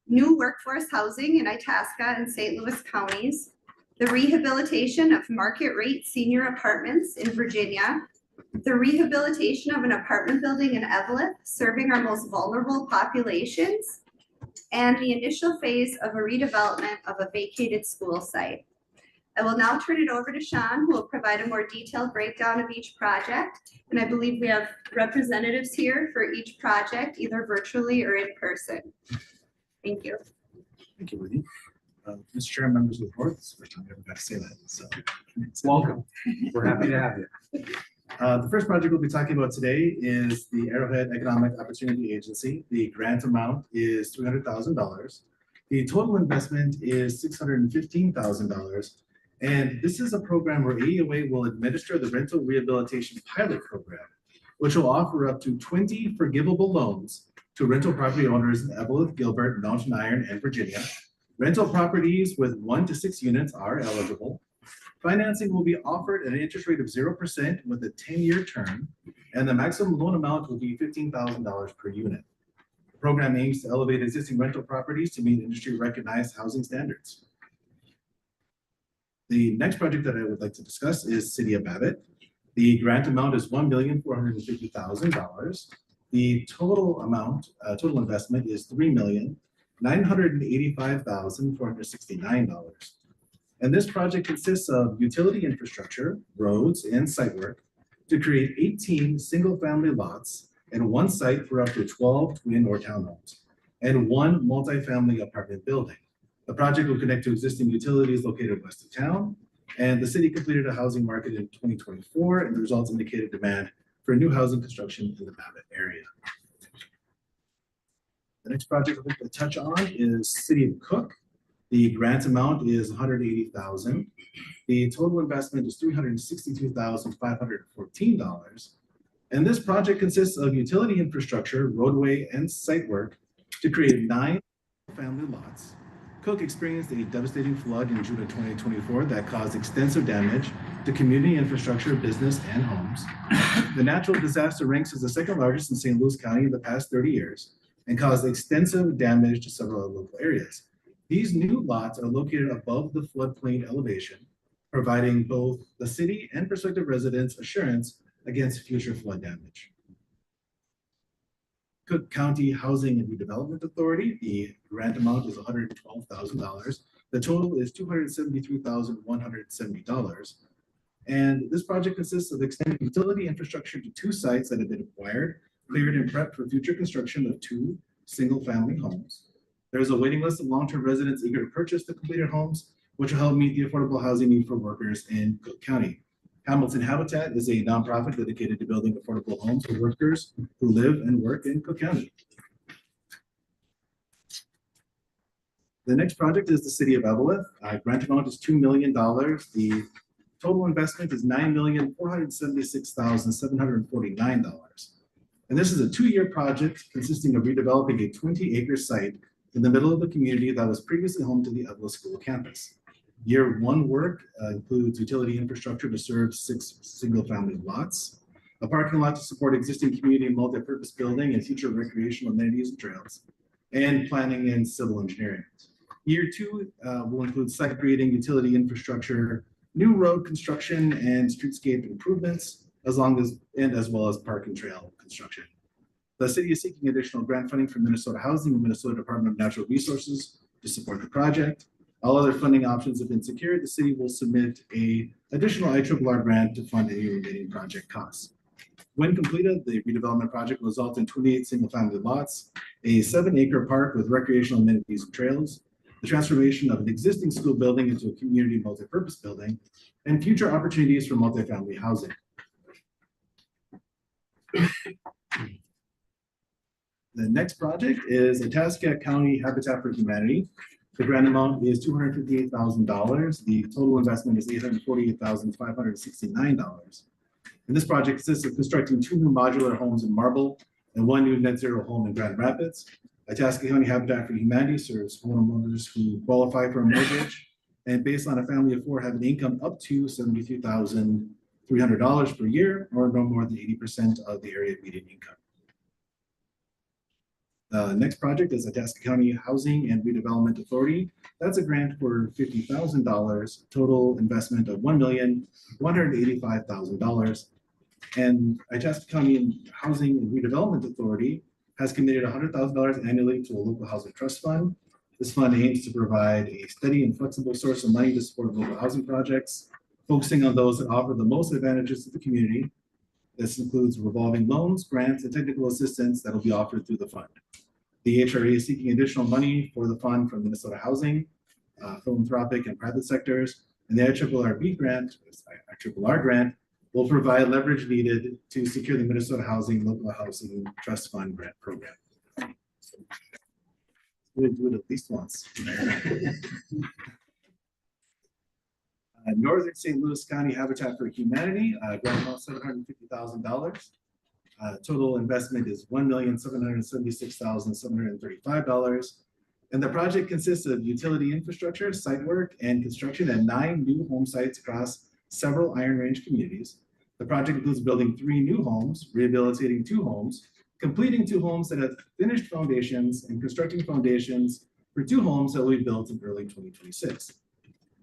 new workforce housing in Itasca and St. Louis counties, the rehabilitation of market-rate senior apartments in Virginia, the rehabilitation of an apartment building in Evelyn, serving our most vulnerable populations, and the initial phase of a redevelopment of a vacated school site. I will now turn it over to Sean, who will provide a more detailed breakdown of each project. And I believe we have representatives here for each project, either virtually or in person. Thank you. Thank you, Woody. Mr. Chair, members of the board, it's the first time I ever got to say that, so. Welcome. We're happy to have you. The first project we'll be talking about today is the Arrowhead Economic Opportunity Agency. The grant amount is $300,000. The total investment is $615,000. And this is a program where AEOA will administer the rental rehabilitation pilot program, which will offer up to 20 forgivable loans to rental property owners in Evelyn, Gilbert, Mountain Iron, and Virginia. Rental properties with 1 to 6 units are eligible. Financing will be offered at an interest rate of 0% with a 10-year term, and the maximum loan amount will be $15,000 per unit. The program aims to elevate existing rental properties to meet industry-recognized housing standards. The next project that I would like to discuss is City of Babbitt. The grant amount is $1,450,000. The total amount, total investment is $3,985,469. And this project consists of utility infrastructure, roads, and site work to create 18 single-family lots and 1 site for up to 12 twin or townhomes, and 1 multifamily apartment building. The project will connect to existing utilities located west of town, and the city completed a housing market in 2024, and the results indicated demand for new housing construction in the Babbitt area. The next project I'd like to touch on is City of Cook. The grant amount is $180,000. The total investment is $362,514. And this project consists of utility infrastructure, roadway, and site work to create 9 family lots. Cook experienced a devastating flood in June of 2024 that caused extensive damage to community infrastructure, business, and homes. The natural disaster ranks as the 2nd largest in St. Louis County in the past 30 years and caused extensive damage to several local areas. These new lots are located above the floodplain elevation, providing both the city and prospective residents assurance against future flood damage. Cook County Housing and Redevelopment Authority, the grant amount is $112,000. The total is $273,170. And this project consists of extending utility infrastructure to 2 sites that have been acquired, cleared, and prepped for future construction of 2 single-family homes. There is a waiting list of long-term residents eager to purchase the completed homes, which will help meet the affordable housing need for workers in Cook County. Hamilton Habitat is a nonprofit dedicated to building affordable homes for workers who live and work in Cook County. The next project is the City of Evelyn. Grant amount is $2 million. The total investment is $9,476,749. And this is a 2-year project consisting of redeveloping a 20-acre site in the middle of the community that was previously home to the Evelyn School campus. Year 1 work includes utility infrastructure to serve 6 single-family lots, a parking lot to support existing community multi-purpose building and future recreational amenities and trails, and planning and civil engineering. Year 2 will include site creating utility infrastructure, new road construction, and streetscape improvements, as well as park and trail construction. The city is seeking additional grant funding from Minnesota Housing and Minnesota Department of Natural Resources to support the project. All other funding options have been secured. The city will submit an additional IRRR grant to fund any remaining project costs. When completed, the redevelopment project will result in 28 single-family lots, a 7-acre park with recreational amenities and trails, the transformation of an existing school building into a community multi-purpose building, and future opportunities for multifamily housing. The next project is Itasca County Habitat for Humanity. The grant amount is $258,000. The total investment is $848,569. And this project consists of constructing 2 new modular homes in Marble and 1 new net zero home in Grand Rapids. Itasca County Habitat for Humanity serves homeowners who qualify for a mortgage and based on a family of 4 have an income up to $73,000 $300 per year, or no more than 80% of the area median income. The next project is Itasca County Housing and Redevelopment Authority. That's a grant for $50,000, total investment of $1,185,000. And Itasca County Housing and Redevelopment Authority has committed $100,000 annually to a local housing trust fund. This fund aims to provide a steady and flexible source of money to support local housing projects, focusing on those that offer the most advantages to the community. This includes revolving loans, grants, and technical assistance that will be offered through the fund. The HRA is seeking additional money for the fund from Minnesota Housing, philanthropic and private sectors, and the IRRB grant, IRR grant, will provide leverage needed to secure the Minnesota Housing Local Housing Trust Fund grant program. We'll do it at least once. Northern St. Louis County Habitat for Humanity, grant amount $750,000. Total investment is $1,776,735. And the project consists of utility infrastructure, site work, and construction at 9 new home sites across several Iron Range communities. The project includes building 3 new homes, rehabilitating 2 homes, completing 2 homes that have finished foundations, and constructing foundations for 2 homes that will be built in early 2026.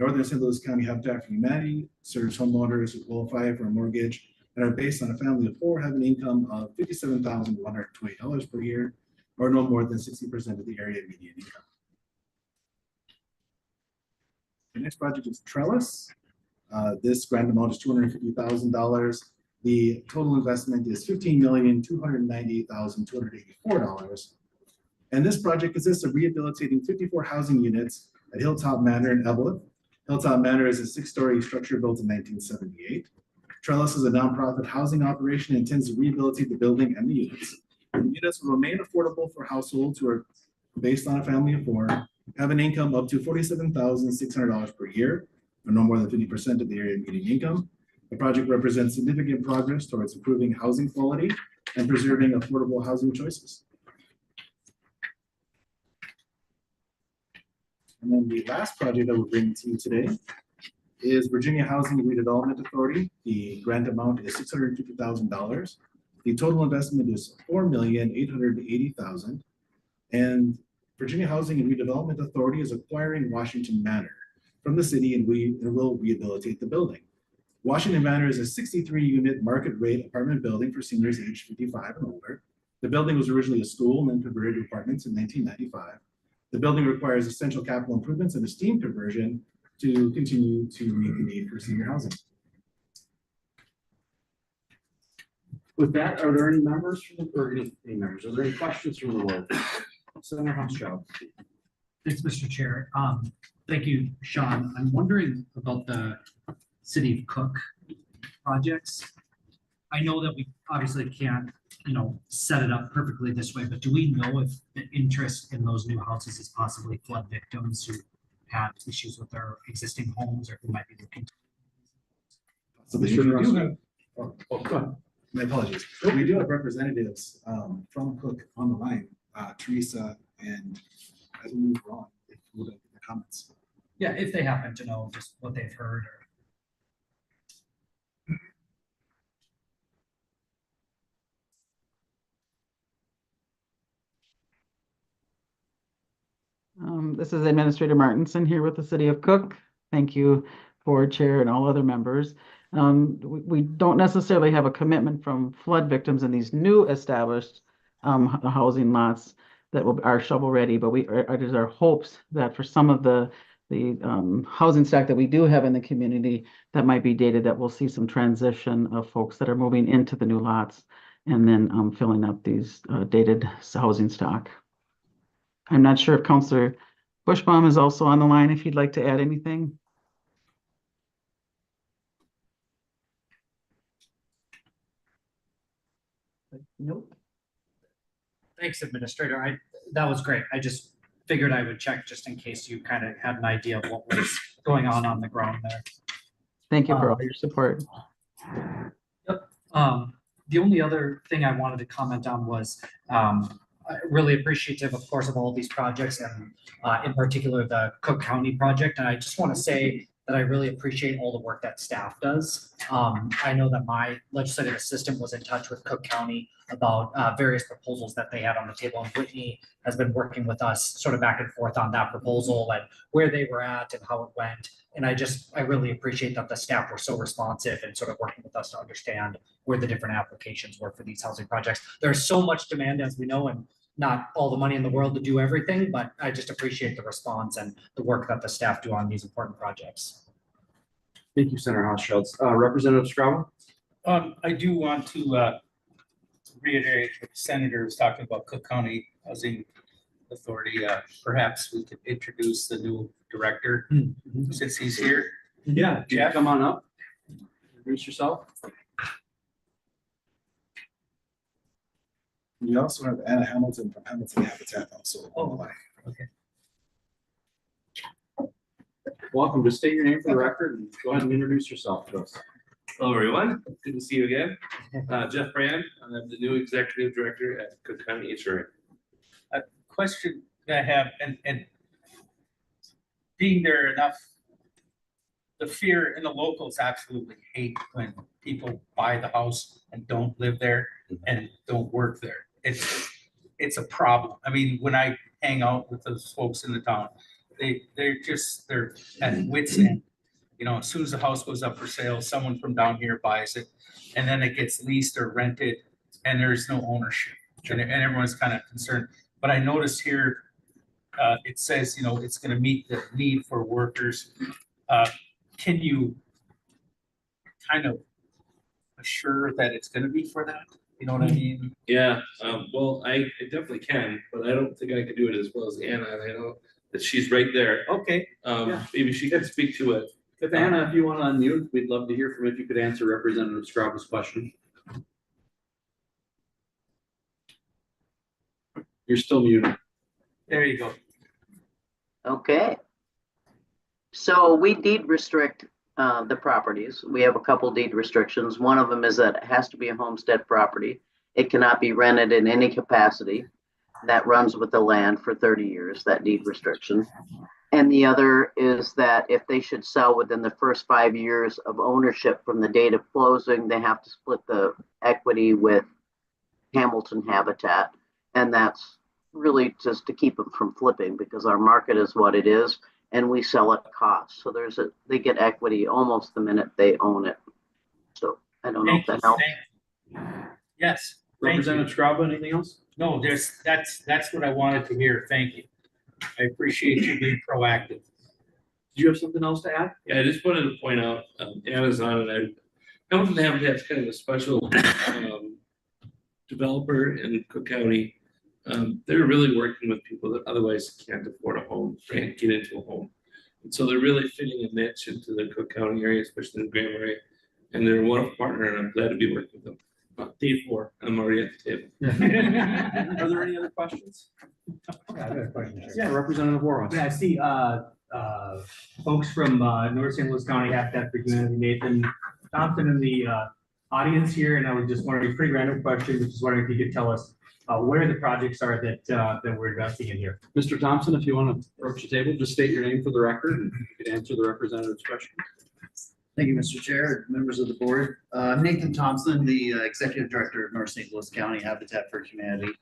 Northern St. Louis County Habitat for Humanity serves homeowners who qualify for a mortgage and are based on a family of 4, have an income of $57,120 per year, or no more than 60% of the area median income. The next project is Trellis. This grant amount is $250,000. The total investment is $15,298,284. And this project consists of rehabilitating 54 housing units at Hilltop Manor in Evelyn. Hilltop Manor is a 6-story structure built in 1978. Trellis is a nonprofit housing operation and intends to rehabilitate the building and the units. The units will remain affordable for households who are based on a family of 4, have an income up to $47,600 per year, or no more than 50% of the area median income. The project represents significant progress towards improving housing quality and preserving affordable housing choices. And then the last project that we're bringing to you today is Virginia Housing and Redevelopment Authority. The grant amount is $650,000. The total investment is $4,880,000. And Virginia Housing and Redevelopment Authority is acquiring Washington Manor from the city, and will rehabilitate the building. Washington Manor is a 63-unit market rate apartment building for seniors aged 55 and older. The building was originally a school and then converted to apartments in 1995. The building requires essential capital improvements and a steam conversion to continue to meet the need for senior housing. With that, are there any members from the, or any members, are there any questions from the board? Senator Hochschild. Thanks, Mr. Chair. Thank you, Sean. I'm wondering about the City of Cook projects. I know that we obviously can't, set it up perfectly this way, but do we know if the interest in those new houses is possibly flood victims who have issues with their existing homes or who might be looking? My apologies. We do have representatives from Cook on the line, Teresa, and as we move on, if you would like the comments. Yeah, if they happen to know just what they've heard or. This is Administrator Martinson here with the City of Cook. Thank you, Board Chair and all other members. We don't necessarily have a commitment from flood victims in these new established housing lots that are shovel ready, but it is our hopes that for some of the housing stock that we do have in the community that might be dated, that we'll see some transition of folks that are moving into the new lots and then filling up these dated housing stock. I'm not sure if Councilor Bushbaum is also on the line, if you'd like to add anything. Nope. Thanks, Administrator. That was great. I just figured I would check just in case you kind of had an idea of what was going on the ground there. Thank you for all your support. Yep. The only other thing I wanted to comment on was really appreciative, of course, of all these projects and in particular the Cook County project. And I just want to say that I really appreciate all the work that staff does. I know that my legislative assistant was in touch with Cook County about various proposals that they had on the table, and Whitney has been working with us sort of back and forth on that proposal and where they were at and how it went. And I really appreciate that the staff were so responsive and sort of working with us to understand where the different applications were for these housing projects. There's so much demand, as we know, and not all the money in the world to do everything, but I just appreciate the response and the work that the staff do on these important projects. Thank you, Senator Hausschultz. Representative Scrabble? I do want to reiterate what the senator was talking about Cook County Housing Authority. Perhaps we could introduce the new director since he's here. Yeah, Jeff, come on up. Introduce yourself. We also have Anna Hamilton from Hamilton Habitat also. Oh, okay. Welcome. Just state your name for the record and go ahead and introduce yourself to us. Hello, everyone. Good to see you again. Jeff Brand, I'm the new executive director at Cook County HRA. A question that I have, and being there enough, the fear and the locals absolutely hate when people buy the house and don't live there and don't work there. It's a problem. I mean, when I hang out with those folks in the town, they're at wit's end. You know, as soon as the house goes up for sale, someone from down here buys it, and then it gets leased or rented, and there's no ownership. And everyone's kind of concerned. But I noticed here, it says, you know, it's going to meet the need for workers. Can you kind of assure that it's going to be for that? You know what I mean? Yeah, well, I definitely can, but I don't think I can do it as well as Anna. And I know that she's right there. Okay. Yeah. Maybe she can speak to it. If Anna, if you want to unmute, we'd love to hear from if you could answer Representative Scrabble's question. You're still muted. There you go. Okay. So we deed restrict the properties. We have a couple deed restrictions. One of them is that it has to be a homestead property. It cannot be rented in any capacity. That runs with the land for 30 years, that deed restriction. And the other is that if they should sell within the first 5 years of ownership from the date of closing, they have to split the equity with Hamilton Habitat. And that's really just to keep them from flipping because our market is what it is and we sell at cost. So they get equity almost the minute they own it. So I don't know if that helps. Yes. Representative Scrabble, anything else? No, that's what I wanted to hear. Thank you. I appreciate you being proactive. Do you have something else to add? Yeah, I just wanted to point out Amazon and Hamilton Habitat's kind of a special developer in Cook County. They're really working with people that otherwise can't afford a home, can't get into a home. And so they're really fitting a niche into the Cook County area, especially in Grand Marais. And they're a wonderful partner, and I'm glad to be working with them. Day 4, I'm already at the table. Are there any other questions? Yeah, I got a question. Sure. Yeah, Representative Warren. Yeah, I see folks from North St. Louis County Habitat for Humanity, Nathan Thompson in the audience here, and I was just wondering, a pretty random question, which is wondering if you could tell us where the projects are that we're investing in here. Mr. Thompson, if you want to approach the table, just state your name for the record and you can answer the representative's question. Thank you, Mr. Chair, members of the board. I'm Nathan Thompson, the Executive Director of North St. Louis County Habitat for Humanity.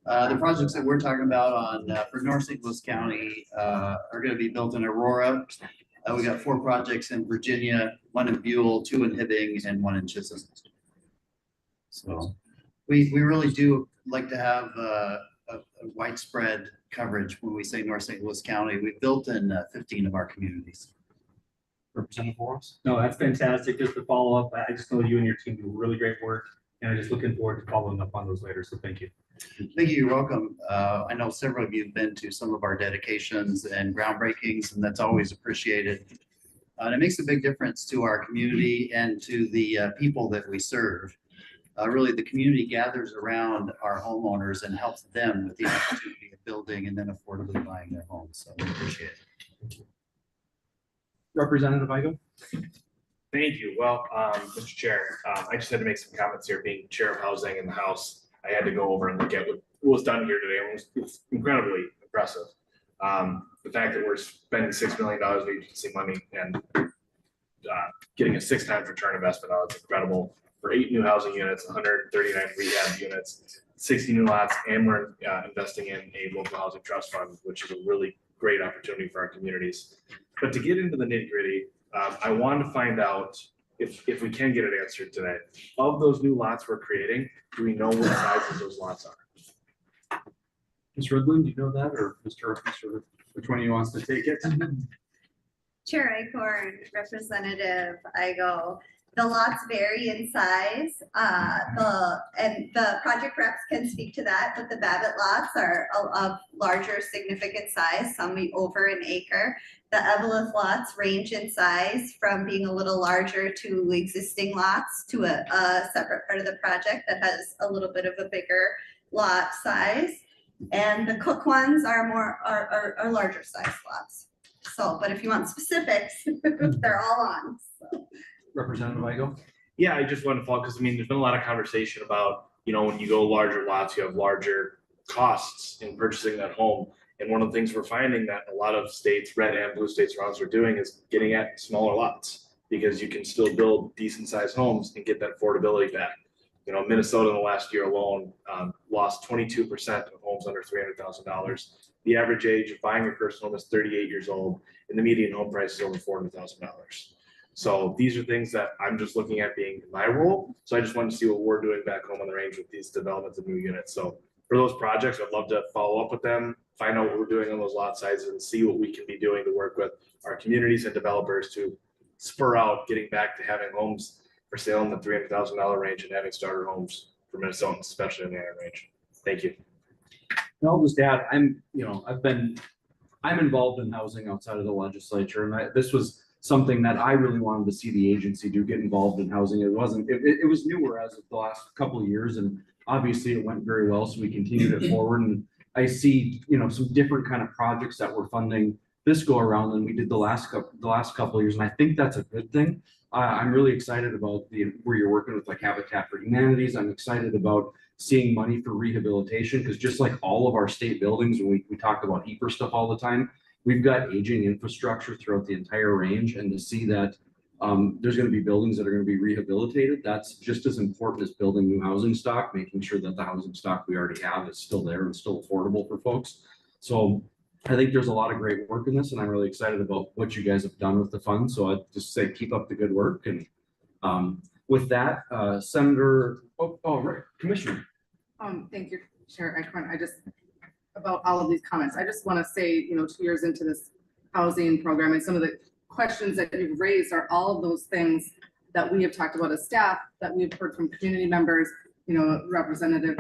The projects that we're talking about for North St. Louis County are going to be built in Aurora. We got 4 projects in Virginia, 1 in Buell, 2 in Hibbing, and 1 in Chisholm. So we really do like to have a widespread coverage when we say North St. Louis County. We've built in 15 of our communities. Representative Morris? No, that's fantastic. Just to follow up, I just know you and your team do really great work, and I'm just looking forward to following up on those later. So thank you. Thank you. You're welcome. I know several of you have been to some of our dedications and groundbreakings, and that's always appreciated. And it makes a big difference to our community and to the people that we serve. Really, the community gathers around our homeowners and helps them with the opportunity of building and then affordably buying their homes. So we appreciate it. Representative Igo? Thank you. Well, Mr. Chair, I just had to make some comments here, being chair of housing in the House. I had to go over and look at what was done here today. It was incredibly impressive. The fact that we're spending $6 million of agency money and getting a 6 times return investment on it's incredible for 8 new housing units, 139 rehab units, 60 new lots, and we're investing in a local housing trust fund, which is a really great opportunity for our communities. But to get into the nitty gritty, I wanted to find out if we can get it answered today. Of those new lots we're creating, do we know what sizes those lots are? Ms. Ridlin, do you know that, or Mr. which one of you wants to take it? Chair Icorn, Representative Igo. The lots vary in size. The project reps can speak to that, but the Babbitt lots are of larger significant size, some over an acre. The Evelyn lots range in size from being a little larger to existing lots to a separate part of the project that has a little bit of a bigger lot size. And the Cook ones are larger size lots. So, but if you want specifics, they're all on. So. Representative Igo? Yeah, I just wanted to follow, because I mean, there's been a lot of conversation about, you know, when you go larger lots, you have larger costs in purchasing that home. And one of the things we're finding that a lot of states, red and blue states around us are doing is getting at smaller lots, because you can still build decent sized homes and get that affordability back. You know, Minnesota in the last year alone lost 22% of homes under $300,000. The average age of buying your first home is 38 years old, and the median home price is over $400,000. So these are things that I'm just looking at being my role. So I just wanted to see what we're doing back home on the range with these developments of new units. So for those projects, I'd love to follow up with them, find out what we're doing on those lot sizes, and see what we can be doing to work with our communities and developers to spur out getting back to having homes for sale in the $300,000 range and having starter homes for Minnesotans, especially in the iron range. Thank you. And I'll just add, I'm involved in housing outside of the legislature, and this was something that I really wanted to see the agency do, get involved in housing. It was newer as of the last couple of years, and obviously it went very well, so we continued it forward. And I see, you know, some different kind of projects that we're funding this go around than we did the last couple of years, and I think that's a good thing. I'm really excited about where you're working with like Habitat for Humanities. I'm excited about seeing money for rehabilitation, because just like all of our state buildings, when we talk about HEPR stuff all the time, we've got aging infrastructure throughout the entire range, and to see that there's going to be buildings that are going to be rehabilitated, that's just as important as building new housing stock, making sure that the housing stock we already have is still there and still affordable for folks. So I think there's a lot of great work in this, and I'm really excited about what you guys have done with the fund. So I'd just say keep up the good work. And with that, Senator, right, Commissioner. Thank you, Chair Icorn. About all of these comments, I just want to say, you know, 2 years into this housing program, and some of the questions that you've raised are all of those things that we have talked about as staff, that we've heard from community members. You know, Representative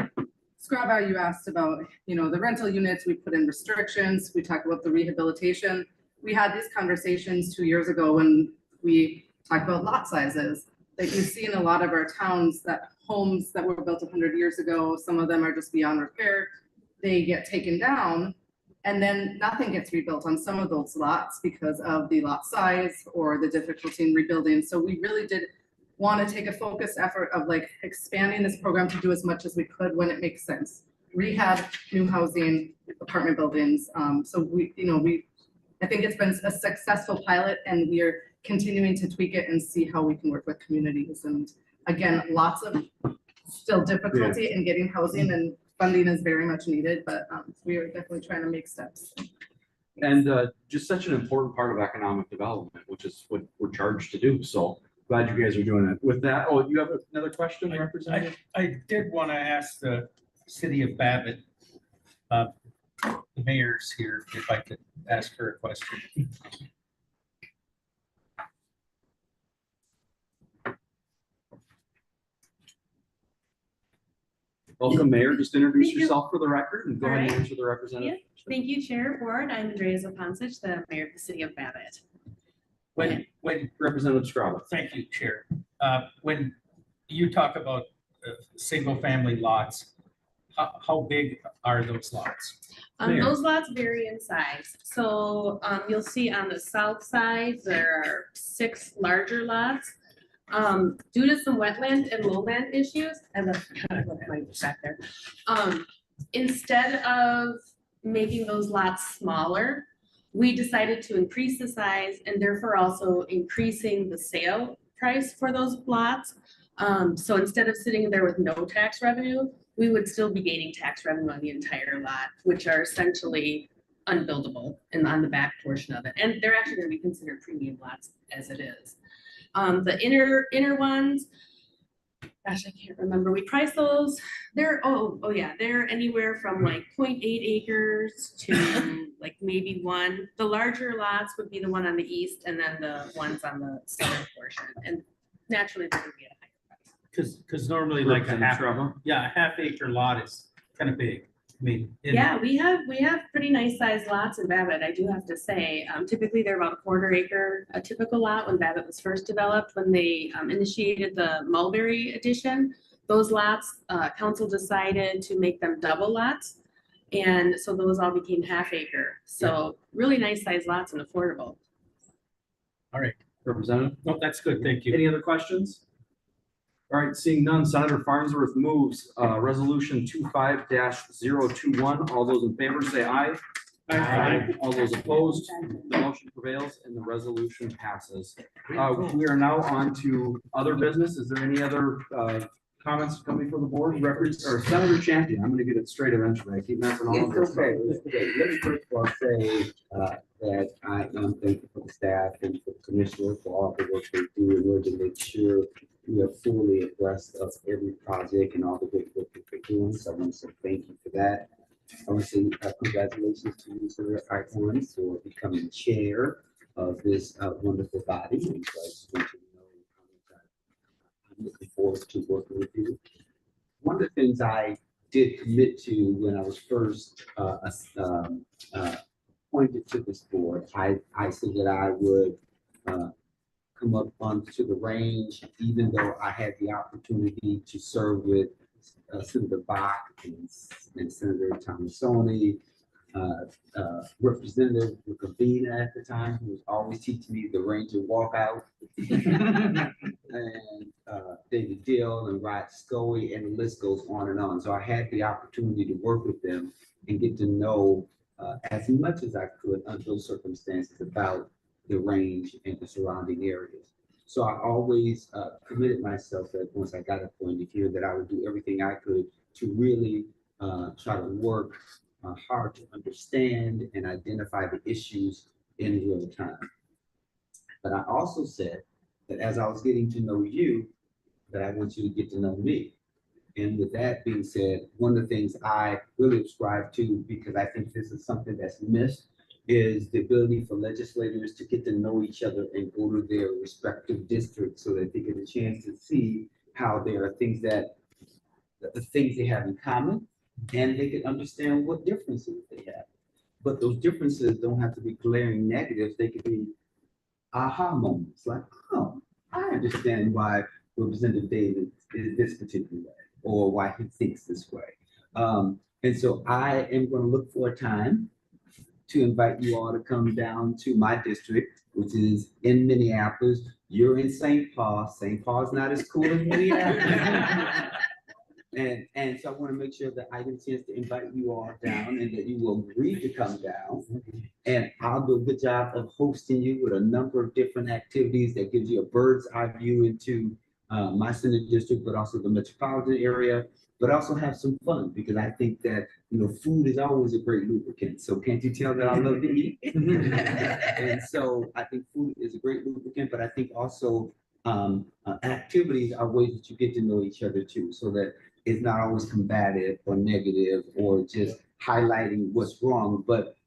Scraba, you asked about, you know, the rental units, we put in restrictions, we talked about the rehabilitation. We had these conversations 2 years ago when we talked about lot sizes. Like you see in a lot of our towns, that homes that were built 100 years ago, some of them are just beyond repair. They get taken down, and then nothing gets rebuilt on some of those lots because of the lot size or the difficulty in rebuilding. So we really did want to take a focused effort of like expanding this program to do as much as we could when it makes sense. Rehab, new housing, apartment buildings. So I think it's been a successful pilot, and we are continuing to tweak it and see how we can work with communities. And again, lots of still difficulty in getting housing, and funding is very much needed, but we are definitely trying to make steps. And just such an important part of economic development, which is what we're charged to do. So glad you guys are doing it. With that, oh, you have another question, Representative? I did want to ask the city of Babbitt, the mayor's here, if I could ask her a question. Welcome, Mayor. Just introduce yourself for the record and go ahead and answer the representative. Yeah. Thank you, Chair Board. I'm Andrea Zopancic, the mayor of the city of Babbitt. When Representative Scraba. Thank you, Chair. When you talk about single family lots, how big are those lots? Those lots vary in size. So you'll see on the south side, there are 6 larger lots. Due to some wetland and lowland issues, and that's kind of what my back there. Instead of making those lots smaller, we decided to increase the size and therefore also increasing the sale price for those lots. So instead of sitting there with no tax revenue, we would still be gaining tax revenue on the entire lot, which are essentially unbuildable and on the back portion of it. And they're actually gonna be considered premium lots as it is. The inner ones, gosh, I can't remember. We priced those. They're, yeah, they're anywhere from like 0.8 acres to like maybe 1. The larger lots would be the one on the east and then the ones on the southern portion. And naturally, they're gonna be at a higher price. Cause normally like a Representative Trevor? half acre lot is kind of big. I mean. Yeah, we have pretty nice sized lots in Babbitt, I do have to say. Typically, they're about a 1/4 acre, a typical lot when Babbitt was first developed, when they initiated the Mulberry addition. Those lots, council decided to make them double lots. And so those all became half acre. So really nice sized lots and affordable. All right. Representative? No, that's good. Thank you. Any other questions? All right, seeing none, Senator Farnsworth moves, resolution 25-021. All those in favor say aye. Aye. All those opposed, the motion prevails and the resolution passes. We are now on to other business. Is there any other, comments coming from the board? Or Senator Champion, I'm gonna get it straight eventually. I keep messing all of this. It's okay. Let me first of all say, that I am thankful for the staff and for the commissioner for all the work they do in order to make sure we are fully abreast of every project and all the good work that they're doing. So I want to say thank you for that. I want to say congratulations to you, Senator Eichhorn, for becoming chair of this wonderful body. And so I just want you to know how much I'm looking forward to working with you. One of the things I did commit to when I was first appointed to this board, I said that I would come up onto the range, even though I had the opportunity to serve with Senator Bach and Senator Thomasoni, Representative Ravina at the time, who was always teaching me the Ranger walkout, and David Dill and Rod Scully, and the list goes on and on. So I had the opportunity to work with them and get to know as much as I could under those circumstances about the range and the surrounding areas. So I always committed myself that once I got appointed here, that I would do everything I could to really try to work hard to understand and identify the issues in real time. But I also said that as I was getting to know you, that I want you to get to know me. And with that being said, one of the things I really ascribe to, because I think this is something that's missed, is the ability for legislators to get to know each other and go to their respective districts so that they get a chance to see how there are things that, the things they have in common, and they can understand what differences they have. But those differences don't have to be glaring negatives. They could be aha moments, like, oh, I understand why Representative David is this particular way, or why he thinks this way. And so I am going to look for a time to invite you all to come down to my district, which is in Minneapolis. You're in St. Paul. St. Paul's not as cool as Minneapolis. And so I want to make sure that I get a chance to invite you all down and that you will agree to come down. And I'll do a good job of hosting you with a number of different activities that gives you a bird's eye view into my Senate district, but also the metropolitan area, but also have some fun, because I think that, you know, food is always a great lubricant. So can't you tell that I love to eat? And so I think food is a great lubricant, but I think also activities are ways that you get to know each other too, so that it's not always combative or negative or just highlighting what's wrong, but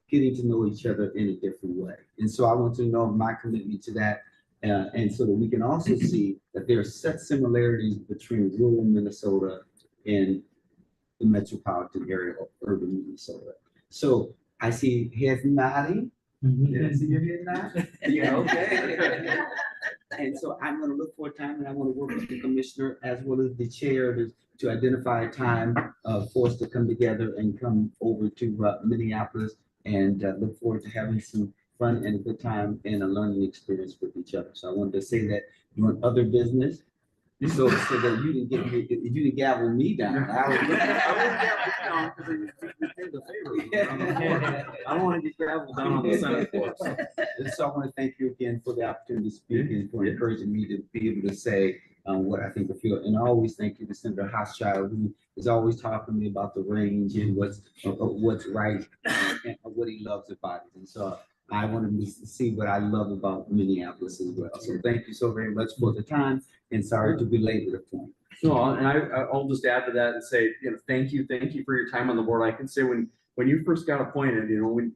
getting to know each other in a different way. And so I want to know my commitment to that. And so that we can also see that there are set similarities between rural Minnesota and the metropolitan area of urban Minnesota. So I see heads nodding. Did I see your head nod? Yeah, okay. And so I'm going to look for a time, and I want to work with the commissioner as well as the chair to identify a time for us to come together and come over to Minneapolis, and look forward to having some fun and a good time and a learning experience with each other. So I wanted to say that doing other business, so that you didn't gavel me down. I would gavel you down because you did the favor. I don't want to get gravel down on the Senate floor. So I want to thank you again for the opportunity to speak and for encouraging me to be able to say what I think I feel. And I always thank you to Senator Hochschild, who is always talking to me about the range and what's right and what he loves about it. And so I want to see what I love about Minneapolis as well. So thank you so very much for the time, and sorry to belabor the point. No, and I'll just add to that and say, thank you for your time on the board. I can say when you first got appointed,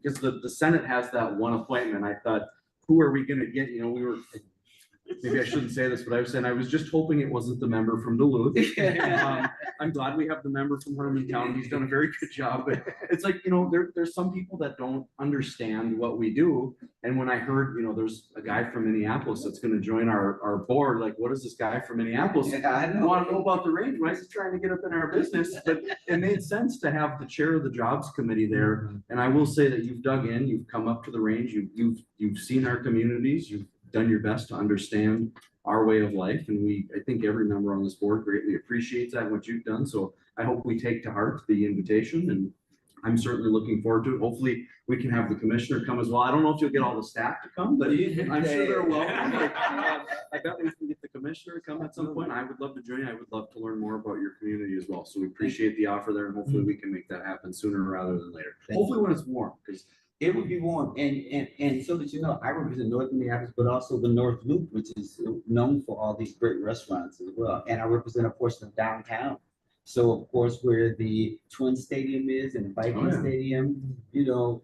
because the Senate has that one appointment, I thought, who are we gonna get? We were, maybe I shouldn't say this, but I was saying, I was just hoping it wasn't the member from Duluth. I'm glad we have the member from Herman County. He's done a very good job, but it's like, there's some people that don't understand what we do. And when I heard, there's a guy from Minneapolis that's gonna join our board, like, what is this guy from Minneapolis? I know. Want to know about the range? Why is he trying to get up in our business? But it made sense to have the chair of the jobs committee there. And I will say that you've dug in, you've come up to the range, you've seen our communities, you've done your best to understand our way of life. And I think every member on this board greatly appreciates that, what you've done. So I hope we take to heart the invitation, and I'm certainly looking forward to it. Hopefully we can have the commissioner come as well. I don't know if you'll get all the staff to come, but I'm sure they're welcome. I bet we can get the commissioner to come at some point. I would love to join you. I would love to learn more about your community as well. So we appreciate the offer there, and hopefully we can make that happen sooner rather than later. Hopefully when it's warm, because it would be warm, and so that you know, I represent North Minneapolis, but also the North Loop, which is known for all these great restaurants as well. And I represent a portion of downtown. So of course, where the Twin Stadium is and the Viking Stadium,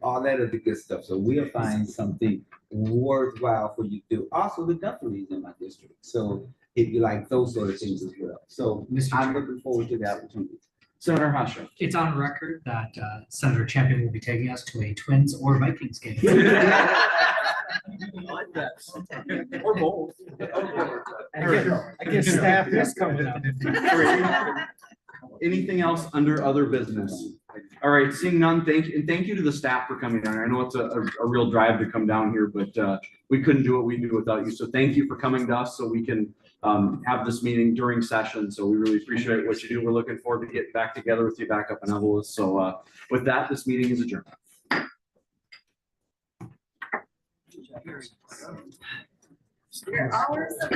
all that other good stuff. So we'll find something worthwhile for you to do. Also, the Duffleys in my district. So it'd be like those sort of things as well. So I'm looking forward to the opportunity. Senator Hasha. It's on record that Senator Champion will be taking us to a Twins or Vikings game. I like that. Or both. I guess staff is coming up. Anything else under other business? All right, seeing none, thank you to the staff for coming down. I know it's a real drive to come down here, but we couldn't do what we do without you. So thank you for coming to us so we can have this meeting during session. So we really appreciate what you do. We're looking forward to getting back together with you back up in Evelyn. So with that, this meeting is adjourned. Your hours of